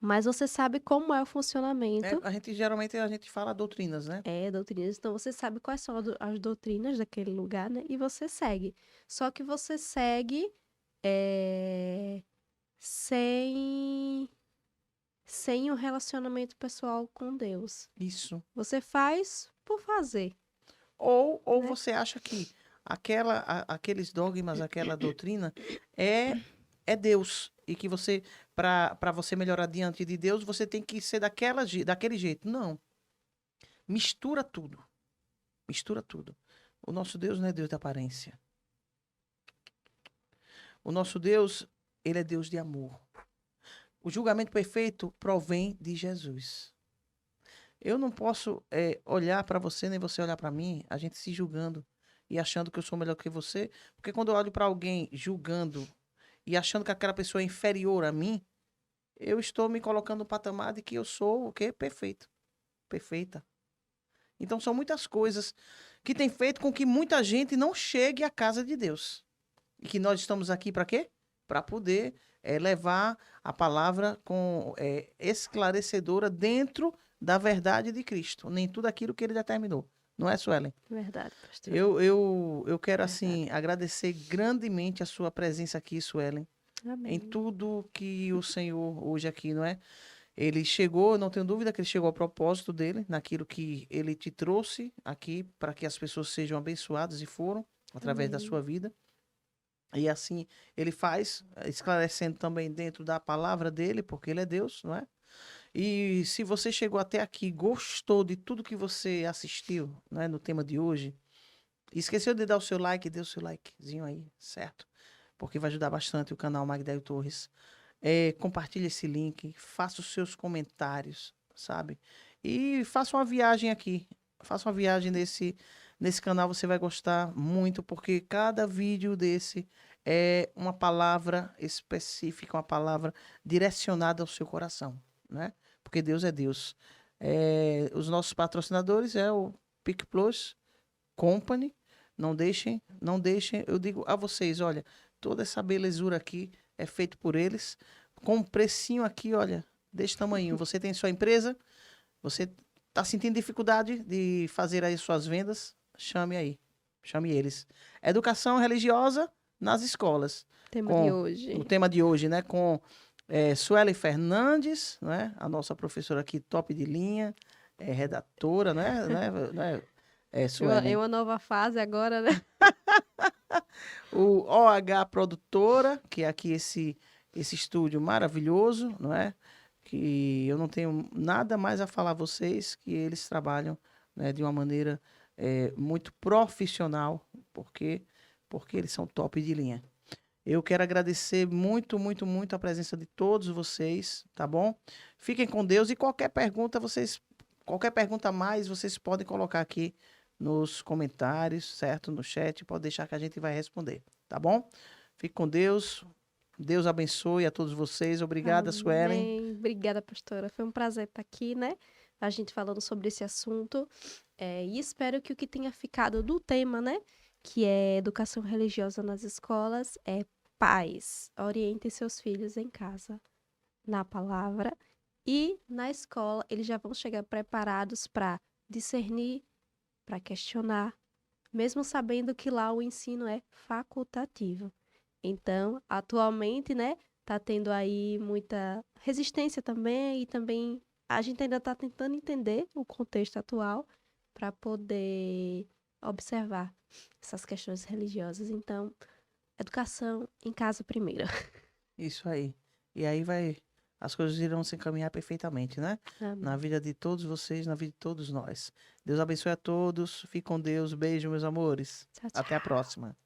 Mas você sabe como é o funcionamento. A gente geralmente a gente fala doutrinas, né? É, doutrinas. Então, você sabe quais são as doutrinas daquele lugar, né? E você segue. Só que você segue é, sem, sem um relacionamento pessoal com Deus. Isso. Você faz por fazer, Ou né? você acha que aqueles dogmas, aquela doutrina é Deus e que você para você melhorar diante de Deus, você tem que ser daquele jeito. Não. Mistura tudo. Mistura tudo. O nosso Deus não é Deus de aparência. O nosso Deus, ele é Deus de amor. O julgamento perfeito provém de Jesus. Eu não posso olhar para você, nem você olhar para mim, a gente se julgando e achando que eu sou melhor que você. Porque quando eu olho para alguém julgando e achando que aquela pessoa é inferior a mim, eu estou me colocando no patamar de que eu sou o quê? Perfeito. Perfeita. Então são muitas coisas que têm feito com que muita gente não chegue à casa de Deus. E que nós estamos aqui para quê? para poder levar a palavra esclarecedora dentro da verdade de Cristo, nem tudo aquilo que ele determinou. Não é, Suelen? Verdade, pastor. Eu quero, Verdade. assim, agradecer grandemente a sua presença aqui, Suelen, em Amém. tudo que o Senhor hoje aqui, não é? Ele chegou, eu não tenho dúvida que ele chegou ao propósito dele, naquilo que ele te trouxe aqui, para que as pessoas sejam abençoadas e foram, através da Amém. sua vida. E assim ele faz, esclarecendo também dentro da palavra dele, porque ele é Deus, não é? E se você chegou até aqui, gostou de tudo que você assistiu, né, no tema de hoje, e esqueceu de dar o seu like, dê o seu likezinho aí, certo? Porque vai ajudar bastante o canal Magdaio Torres. Compartilhe esse link, faça os seus comentários, sabe? E faça uma viagem aqui. Faça uma viagem nesse canal, você vai gostar muito, porque cada vídeo desse é uma palavra específica, uma palavra direcionada ao seu coração, né? Porque Deus é Deus. Os nossos patrocinadores é o Pic Plus Company. Não deixem, eu digo a vocês, olha, toda essa belezura aqui é feito por eles, com um precinho aqui, olha, desse tamanho. Você tem sua empresa, você está sentindo dificuldade de fazer aí suas vendas, chame eles. Educação religiosa nas escolas. Tema de Com hoje. o tema de hoje, né? Com Suelen Fernandes, não é? A nossa professora aqui, top de linha, redatora, Suelen? Em uma nova fase agora, né? O OH Produtora, que é aqui esse estúdio maravilhoso, não é? Que eu não tenho nada mais a falar a vocês, que eles trabalham, né, de uma maneira muito profissional, porque eles são top de linha. Eu quero agradecer muito, muito, muito a presença de todos vocês, tá bom? Fiquem com Deus e qualquer pergunta a mais, vocês podem colocar aqui nos comentários, certo? No chat, pode deixar que a gente vai responder, tá bom? Fique com Deus. Deus abençoe a todos vocês. Obrigada, Suelen. Amém. Obrigada, pastora. Foi um prazer estar aqui, né? A gente falando sobre esse assunto. E espero que o que tenha ficado do tema, né? Que é educação religiosa nas escolas, é pais. Orientem seus filhos em casa, na palavra. E na escola, eles já vão chegar preparados para discernir, para questionar, mesmo sabendo que lá o ensino é facultativo. Então, atualmente, né, tá tendo aí muita resistência também, e também a gente ainda está tentando entender o contexto atual para poder observar essas questões religiosas. Então, educação em casa primeiro. Isso aí. E aí as coisas irão se encaminhar perfeitamente, né? Amém. Na vida de todos vocês, na vida de todos nós. Deus abençoe a todos. Fique com Deus. Beijo, meus amores. Tchau, tchau. Até a próxima.